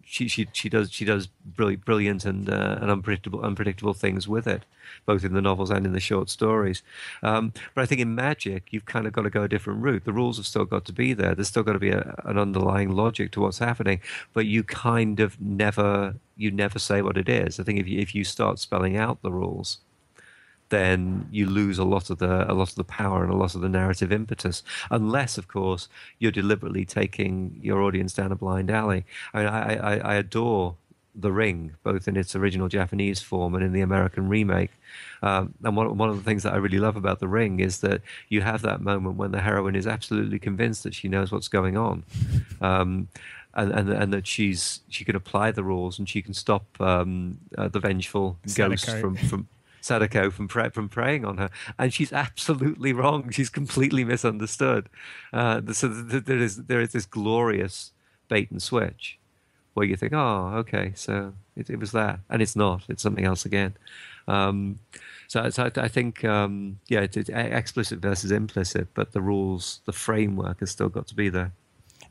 she does brilliant and unpredictable things with it, both in the novels and in the short stories. But I think in magic, you've kind of got to go a different route. The rules have still got to be there. There's still got to be an underlying logic to what's happening, but you kind of never say what it is. I think if you start spelling out the rules, then you lose a lot of the power and a lot of the narrative impetus, unless, of course, you're deliberately taking your audience down a blind alley. I mean, I adore The Ring, both in its original Japanese form and in the American remake. And one of the things that I really love about The Ring is that you have that moment when the heroine is absolutely convinced that she knows what's going on. And that she can apply the rules and she can stop the vengeful ghost from Sadako from preying on her, and she's absolutely wrong. She's completely misunderstood. So there is this glorious bait and switch where you think, oh, okay, so it was that, and it's not. It's something else again. So I think, it's explicit versus implicit, but the rules, the framework has still got to be there.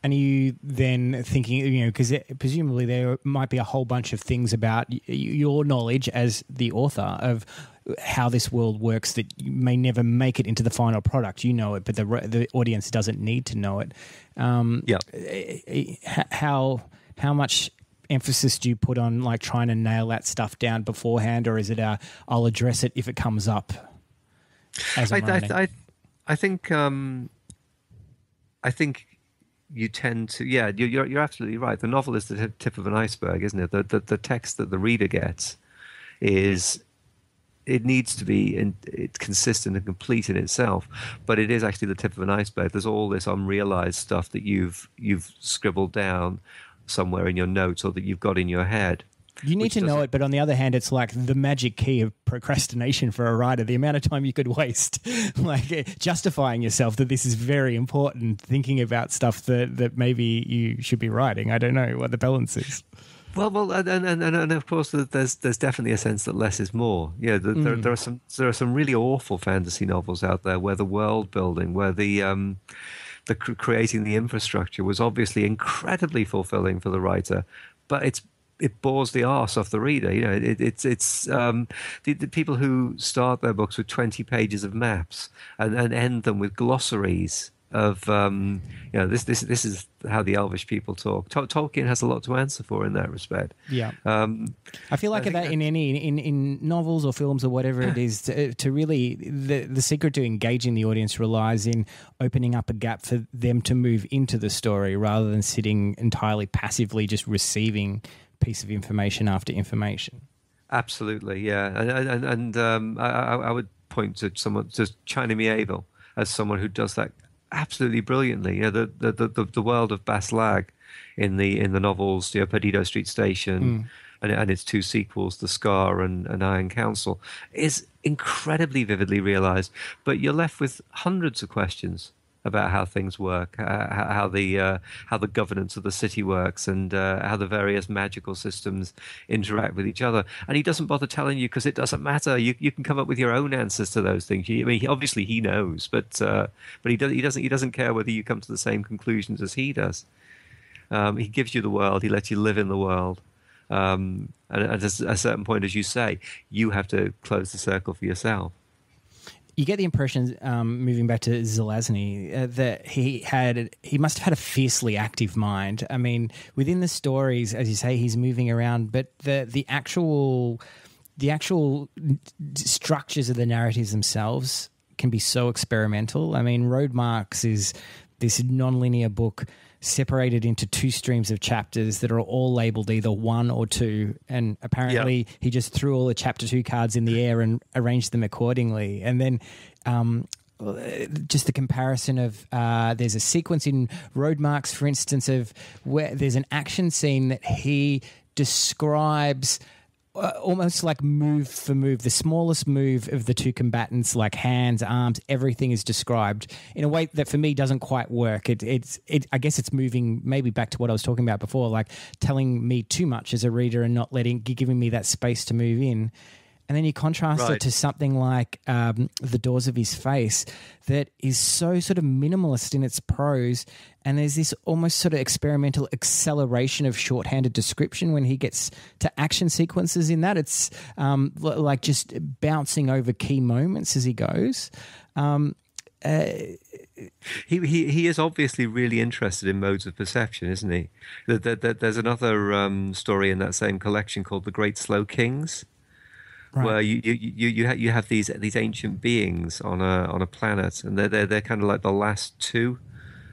And are you then thinking, because presumably there might be a whole bunch of things about your knowledge as the author of how this world works that you may never make it into the final product. You know it, but the audience doesn't need to know it. How much emphasis do you put on like trying to nail that stuff down beforehand, or is it I'll address it if it comes up? As I'm writing? I think. You tend to, you're absolutely right. The novel is the tip of an iceberg, isn't it? The text that the reader gets it needs to be it's consistent and complete in itself, but it is actually the tip of an iceberg. There's all this unrealized stuff that you've scribbled down somewhere in your notes or that you've got in your head. You need to know it, but on the other hand, it's like the magic key of procrastination for a writer. The amount of time you could waste, like justifying yourself that this is very important, thinking about stuff that maybe you should be writing. I don't know what the balance is. Well, and of course, there's definitely a sense that less is more. Yeah, there are some really awful fantasy novels out there where the world building, where the creating the infrastructure was obviously incredibly fulfilling for the writer, but it bores the arse off the reader. It's the people who start their books with 20 pages of maps and end them with glossaries of this is how the Elvish people talk. Tolkien has a lot to answer for in that respect. Yeah, I feel like that in novels or films or whatever it is, to really the secret to engaging the audience relies in opening up a gap for them to move into the story rather than sitting entirely passively just receiving piece of information after information. Absolutely, yeah, and I would point to China Mieville as someone who does that absolutely brilliantly. The world of Baslag in the novels, Perdido Street Station, and its two sequels, The Scar and Iron Council, is incredibly vividly realized. But you're left with hundreds of questions about how things work, how the governance of the city works, and how the various magical systems interact with each other. And he doesn't bother telling you because it doesn't matter. You can come up with your own answers to those things. I mean, obviously he knows, but he doesn't care whether you come to the same conclusions as he does. He gives you the world. He lets you live in the world. And at a certain point, as you say, you have to close the circle for yourself. You get the impression, moving back to Zelazny, that he must have had a fiercely active mind. I mean, within the stories, as you say, he's moving around, but the actual structures of the narratives themselves can be so experimental. I mean, Roadmarks is this non-linear book separated into two streams of chapters that are all labeled either 1 or 2, and apparently he just threw all the chapter 2 cards in the air and arranged them accordingly. And then just the comparison of there's a sequence in Roadmarks, for instance, of where there's an action scene that he describes almost like move for move, the smallest move of the two combatants, like hands, arms, everything is described in a way that for me doesn't quite work. I guess it's moving maybe back to what I was talking about before, like telling me too much as a reader and not giving me that space to move in. And then you contrast it to something like The Doors of His Face that is so sort of minimalist in its prose, and there's this almost sort of experimental acceleration of shorthanded description when he gets to action sequences in that. It's like just bouncing over key moments as he goes. He is obviously really interested in modes of perception, isn't he? There's another story in that same collection called The Great Slow Kings. Right. Where you have these ancient beings on a planet, and they're kind of like the last two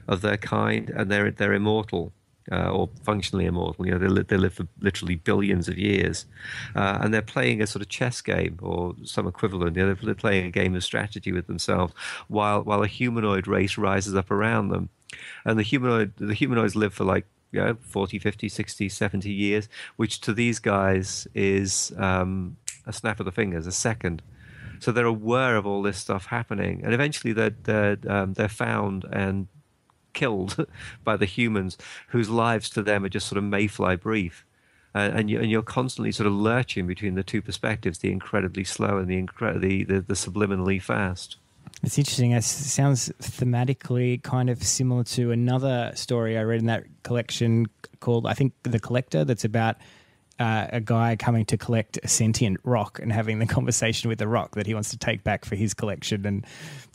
of their kind, and they're immortal or functionally immortal. You know, they live for literally billions of years, and they're playing a sort of chess game or some equivalent. You know, they're playing a game of strategy with themselves while a humanoid race rises up around them, and the humanoids live for like 40, 50, 60, 70 years, which to these guys is a snap of the fingers, a second. So they're aware of all this stuff happening, and eventually they're found and killed by the humans, whose lives to them are just sort of mayfly brief. And you're constantly sort of lurching between the two perspectives, the incredibly slow and the subliminally fast. It's interesting. It sounds thematically kind of similar to another story I read in that collection called, I think, The Collector, that's about a guy coming to collect a sentient rock and having the conversation with the rock that he wants to take back for his collection. And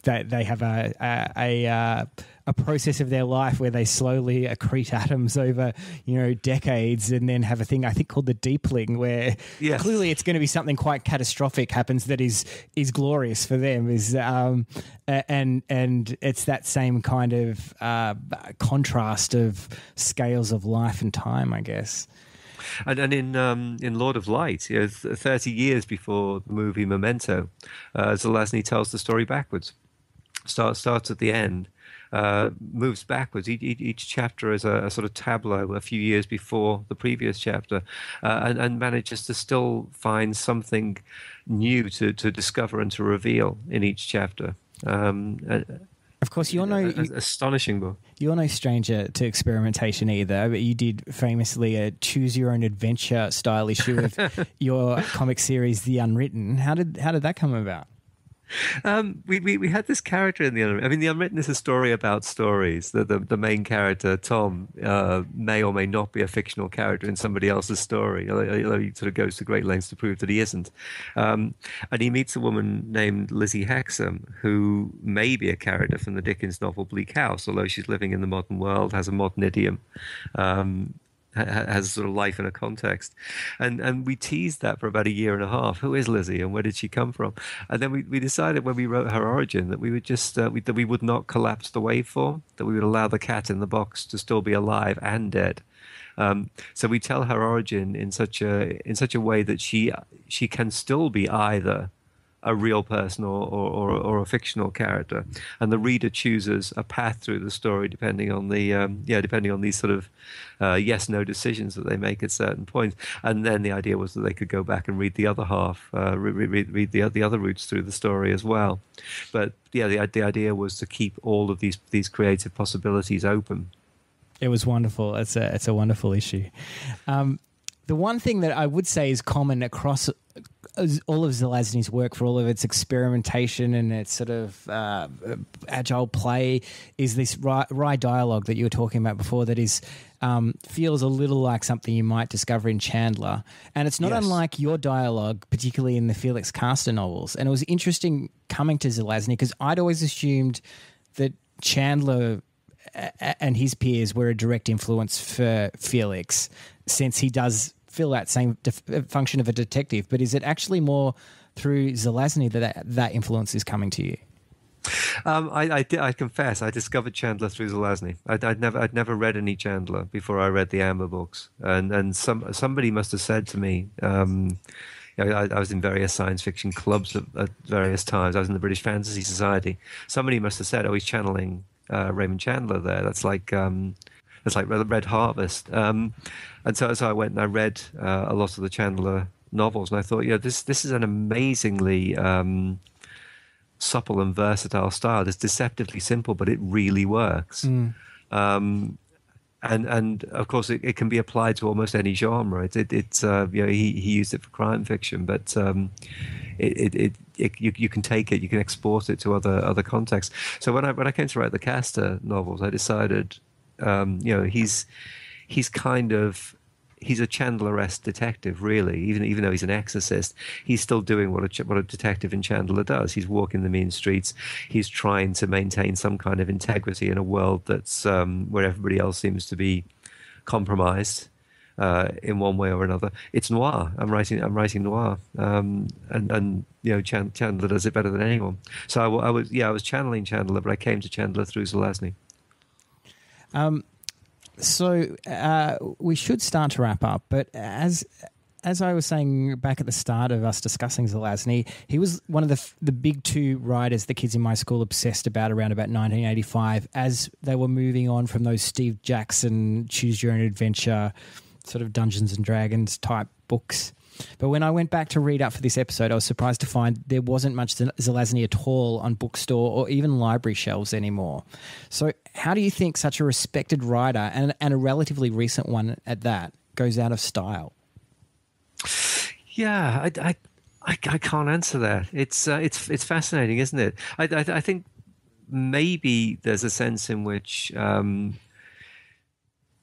they have a process of their life where they slowly accrete atoms over, decades, and then have a thing I think called the deepling, where clearly it's going to be something quite catastrophic happens that is glorious for them. And it's that same kind of contrast of scales of life and time, I guess. And in Lord of Light, 30 years before the movie Memento, Zelazny tells the story backwards. Starts at the end, moves backwards. Each chapter is a sort of tableau a few years before the previous chapter, and manages to still find something new to discover and to reveal in each chapter. Of course, you're no astonishing book. You're no stranger to experimentation either. But you did famously a choose your own adventure style issue of your comic series, The Unwritten. How did that come about? We had this character in the Unwritten. I mean, the Unwritten is a story about stories. The main character, Tom, may or may not be a fictional character in somebody else's story, although he sort of goes to great lengths to prove that he isn't. And he meets a woman named Lizzie Hexam, who may be a character from the Dickens novel Bleak House, although she's living in the modern world, has a modern idiom. Has sort of life in a context, and we teased that for about a year and a half. Who is Lizzie, and where did she come from? And then we decided when we wrote her origin that we would just that we would not collapse the waveform, that we would allow the cat in the box to still be alive and dead. So we tell her origin in such a way that she can still be either a real person or a fictional character, and the reader chooses a path through the story depending on these sort of yes/no decisions that they make at certain points. And then the idea was that they could go back and read the other half, read the other routes through the story as well. But yeah, the idea was to keep all of these creative possibilities open. It was wonderful. It's a wonderful issue. The one thing that I would say is common across all of Zelazny's work, for all of its experimentation and its sort of agile play, is this wry dialogue that you were talking about before that is feels a little like something you might discover in Chandler. And it's not unlike your dialogue, particularly in the Felix Castor novels. And it was interesting coming to Zelazny because I'd always assumed that Chandler and his peers were a direct influence for Felix, since he does fill that same function of a detective. But is it actually more through Zelazny that influence is coming to you? I confess, I discovered Chandler through Zelazny. I'd never read any Chandler before I read the Amber books, and somebody must have said to me. I was in various science fiction clubs at various times. I was in the British Fantasy Society. Somebody must have said, "Oh, he's channeling Raymond Chandler there." That's like Red Harvest. And so I went and I read a lot of the Chandler novels, and I thought, this is an amazingly supple and versatile style. It's deceptively simple, but it really works. And of course, it can be applied to almost any genre. He used it for crime fiction, but you can take it, you can export it to other contexts. So when I came to write the Castor novels, I decided, he's a Chandler-esque detective, really. Even though he's an exorcist, he's still doing what a detective in Chandler does. He's walking the mean streets. He's trying to maintain some kind of integrity in a world that's where everybody else seems to be compromised in one way or another. It's noir. I'm writing noir, and Chandler does it better than anyone. So I was channeling Chandler, but I came to Chandler through Zelazny. So we should start to wrap up, but as I was saying back at the start of us discussing Zelazny, he was one of the big two writers the kids in my school obsessed about around about 1985 as they were moving on from those Steve Jackson Choose Your Own Adventure sort of Dungeons and Dragons type books. But when I went back to read up for this episode, I was surprised to find there wasn't much Zelazny at all on bookstore or even library shelves anymore. So how do you think such a respected writer, and a relatively recent one at that, goes out of style? Yeah, I can't answer that. It's fascinating, isn't it? I think maybe there's a sense in which the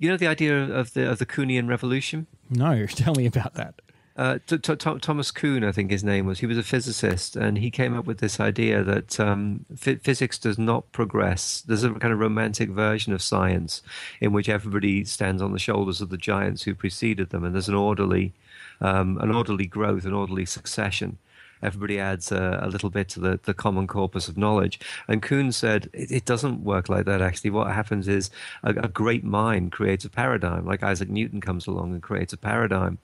idea of the Kuhnian revolution. No, tell me about that. Thomas Kuhn, I think his name was. He was a physicist, and he came up with this idea that physics does not progress. There's a kind of romantic version of science in which everybody stands on the shoulders of the giants who preceded them, and there's an orderly growth, an orderly succession. Everybody adds a little bit to the common corpus of knowledge. And Kuhn said, it doesn't work like that, actually. What happens is a great mind creates a paradigm, like Isaac Newton comes along and creates a paradigm.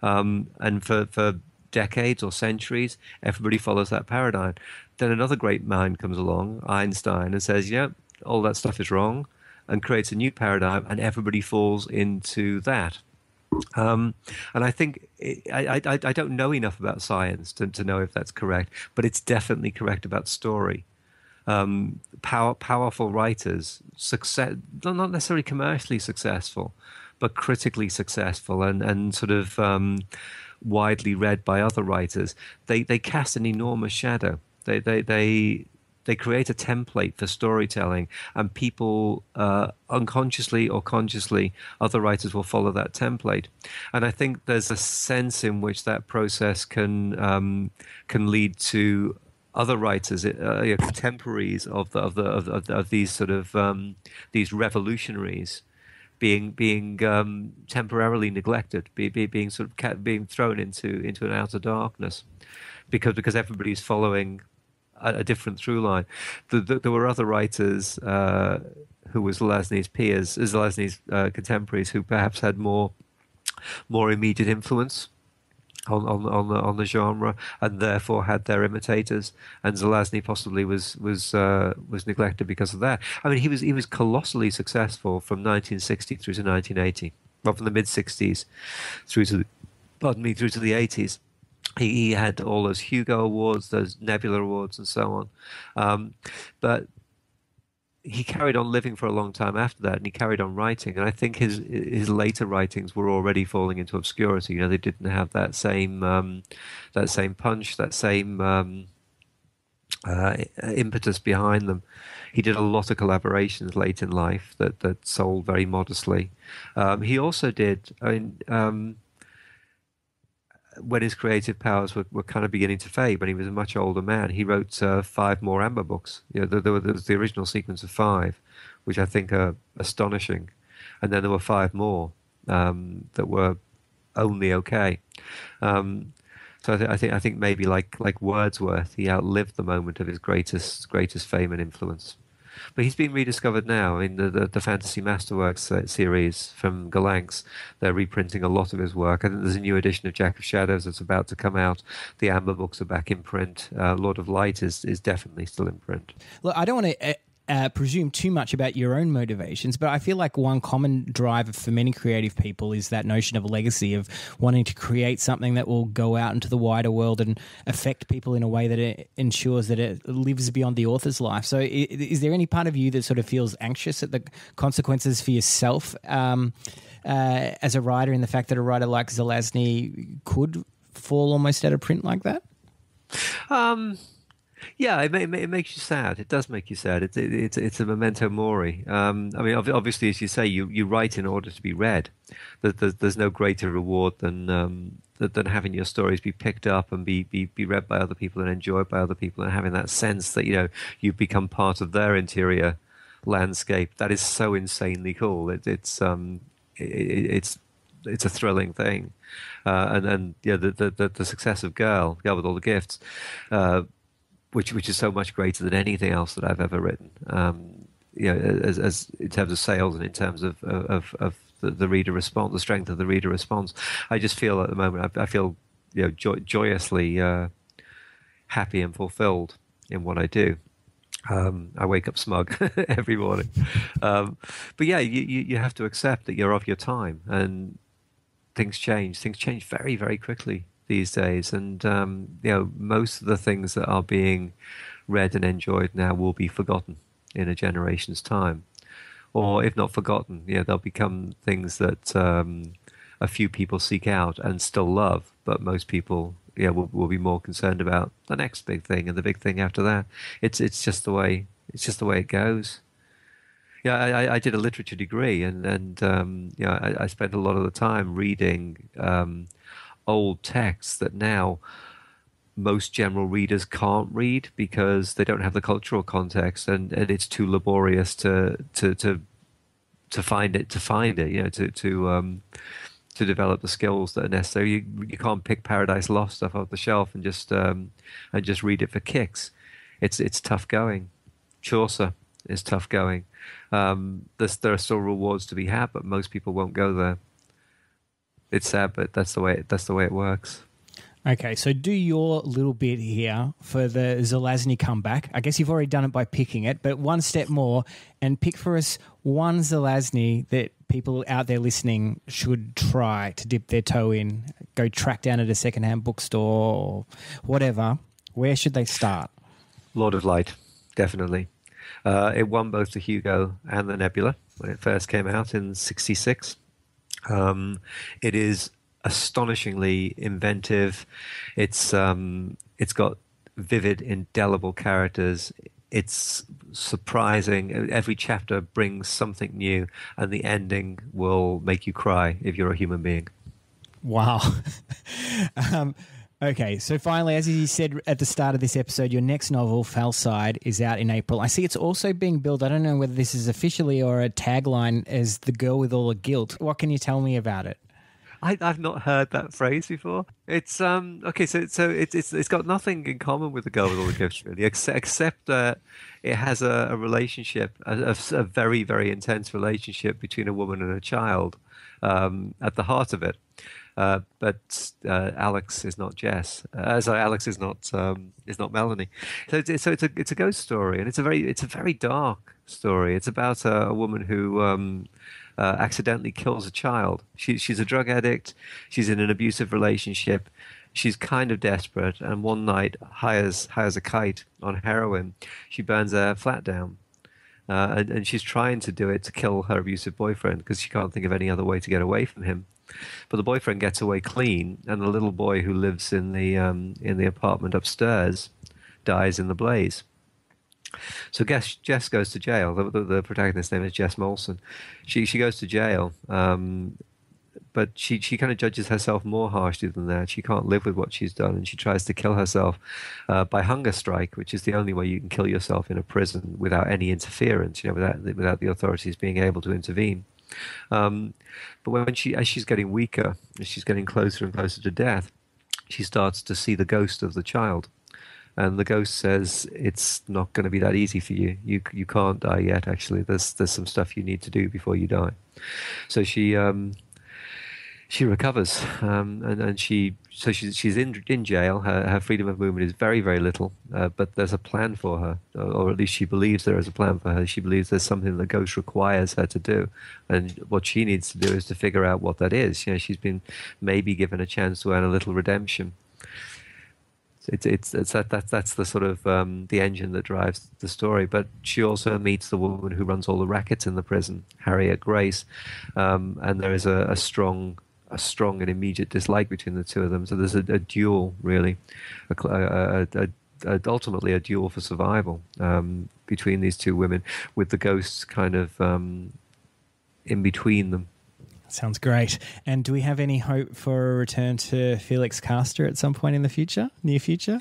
And for decades or centuries, everybody follows that paradigm. Then another great mind comes along, Einstein, and says, all that stuff is wrong, and creates a new paradigm, and everybody falls into that. And I think I don't know enough about science to know if that's correct, but it's definitely correct about story. Powerful writers, not necessarily commercially successful, but critically successful and sort of widely read by other writers, they cast an enormous shadow. They create a template for storytelling, and people, unconsciously or consciously, other writers will follow that template. And I think there's a sense in which that process can lead to other writers, contemporaries of these sort of these revolutionaries, being temporarily neglected, being sort of being thrown into an outer darkness, because everybody's following a different through line. There were other writers who were Zelazny's peers, Zelazny's contemporaries, who perhaps had more immediate influence on the genre, and therefore had their imitators. And Zelazny possibly was neglected because of that. I mean, he was colossally successful from 1960 through to 1980, well, from the mid 60s through to the 80s. He had all those Hugo Awards, those Nebula Awards, and so on. But he carried on living for a long time after that, and he carried on writing. And I think his later writings were already falling into obscurity. You know, they didn't have that same punch, that same impetus behind them. He did a lot of collaborations late in life that sold very modestly. He also did, when his creative powers were kind of beginning to fade, when he was a much older man, he wrote 5 more Amber books. You know, there was the original sequence of 5, which I think are astonishing, and then there were 5 more that were only okay. So I think maybe like Wordsworth, he outlived the moment of his greatest fame and influence. But he's been rediscovered now in the Fantasy Masterworks series from Galanx. They're reprinting a lot of his work. I think there's a new edition of Jack of Shadows that's about to come out. The Amber books are back in print. Lord of Light is definitely still in print. Look, I don't want to presume too much about your own motivations, but I feel like one common driver for many creative people is that notion of a legacy, of wanting to create something that will go out into the wider world and affect people in a way that it ensures that it lives beyond the author's life. So is there any part of you that sort of feels anxious at the consequences for yourself as a writer, in the fact that a writer like Zelazny could fall almost out of print like that? Yeah, it makes you sad. It does make you sad. It's a memento mori. I mean, obviously, as you say, you write in order to be read. There's no greater reward than having your stories be picked up and be read by other people and enjoyed by other people, and having that sense that you've become part of their interior landscape. That is so insanely cool. It's a thrilling thing, and the success of Girl with All the Gifts. Which is so much greater than anything else that I've ever written. As in terms of sales and in terms of the reader response, the strength of the reader response. I just feel at the moment I feel joyously happy and fulfilled in what I do. I wake up smug every morning, but yeah, you have to accept that you're of your time, and things change. Things change very, very quickly these days, and most of the things that are being read and enjoyed now will be forgotten in a generation's time, or if not forgotten, they'll become things that a few people seek out and still love, but most people will be more concerned about the next big thing and the big thing after that. It's just the way it goes. I did a literature degree, and I spent a lot of the time reading old texts that now most general readers can't read because they don't have the cultural context, and it's too laborious to find it, to develop the skills that are necessary. You can't pick Paradise Lost stuff off the shelf and just read it for kicks. It's tough going. Chaucer is tough going. There are still rewards to be had, but most people won't go there. It's sad, but that's the way it works. Okay, so do your little bit here for the Zelazny comeback. I guess you've already done it by picking it, but one step more, and pick for us one Zelazny that people out there listening should try to dip their toe in. Go track down at a secondhand bookstore or whatever. Where should they start? Lord of Light, definitely. It won both the Hugo and the Nebula when it first came out in '66. It is astonishingly inventive. It's got vivid, indelible characters. It's surprising. Every chapter brings something new, and the ending will make you cry if you're a human being. Wow. Okay, so finally, as you said at the start of this episode, your next novel, Fellside, is out in April. I see it's also being billed, I don't know whether this is officially or a tagline, as The Girl with All the Guilt. What can you tell me about it? I've not heard that phrase before. It's okay. So it's got nothing in common with The Girl with All the Gifts, really, except that it has a relationship, a very, very intense relationship between a woman and a child at the heart of it. But Alex is not Jess. Sorry, Alex is not Melanie. So it's a ghost story, and it's a very dark story. It's about a woman who accidentally kills a child. She's a drug addict. She's in an abusive relationship. She's kind of desperate, and one night hires a kite on heroin. She burns a flat down. And she's trying to do it to kill her abusive boyfriend because she can't think of any other way to get away from him. But the boyfriend gets away clean, and the little boy who lives in the apartment upstairs dies in the blaze. So Jess goes to jail. The protagonist's name is Jess Molson. She goes to jail, but she kind of judges herself more harshly than that. She can't live with what she's done, and she tries to kill herself by hunger strike, which is the only way you can kill yourself in a prison without any interference, without the authorities being able to intervene. But as she's getting weaker, as she's getting closer and closer to death, she starts to see the ghost of the child. And the ghost says, it's not going to be that easy for you. You can't die yet, actually. There's some stuff you need to do before you die. So she recovers, and she's in jail. Her freedom of movement is very, very little, but there's a plan for her, or at least she believes there is a plan for her. She believes there's something the ghost requires her to do, and what she needs to do is to figure out what that is. She's been maybe given a chance to earn a little redemption. That's the sort of the engine that drives the story. But she also meets the woman who runs all the rackets in the prison, Harriet Grace, and there is a strong and immediate dislike between the two of them. So there's a duel, really, ultimately a duel for survival between these two women, with the ghosts kind of in between them. Sounds great. And do we have any hope for a return to Felix Castor at some point in the near future?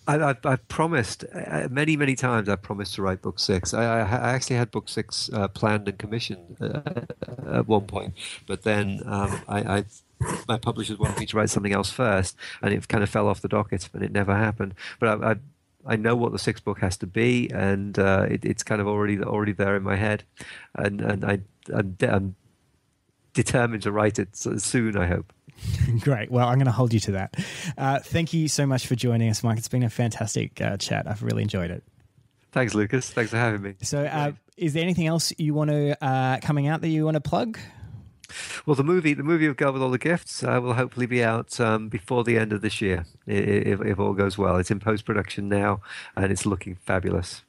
I've promised many, many times. I've promised to write book 6. I actually had book 6 planned and commissioned at one point, but then my publishers wanted me to write something else first, and it kind of fell off the docket, and it never happened. But I know what the 6th book has to be, and it's kind of already there in my head, and I'm determined to write it soon, I hope. Great. Well, I'm going to hold you to that. Thank you so much for joining us, Mike. It's been a fantastic chat. I've really enjoyed it. Thanks, Lucas. Thanks for having me. So is there anything else you want to coming out that you want to plug? Well, the movie of Girl with All the Gifts will hopefully be out before the end of this year, if all goes well. It's in post-production now, and it's looking fabulous.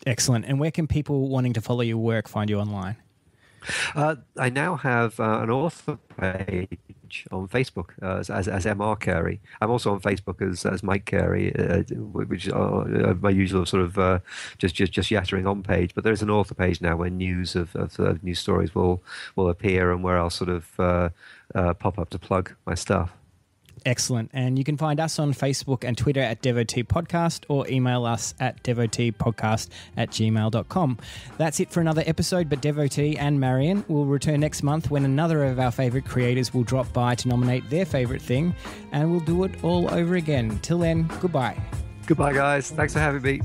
Excellent. And where can people wanting to follow your work find you online? I now have an author page on Facebook as Mr. Carey. I'm also on Facebook as Mike Carey, which is my usual sort of just yattering on page. But there's an author page now where news of new stories will appear, and where I'll sort of pop up to plug my stuff. Excellent. And you can find us on Facebook and Twitter at Devotee Podcast, or email us at devoteepodcast@gmail.com. That's it for another episode, but Devotee and Marion will return next month when another of our favourite creators will drop by to nominate their favourite thing, and we'll do it all over again. Till then, goodbye. Goodbye, guys. Thanks for having me.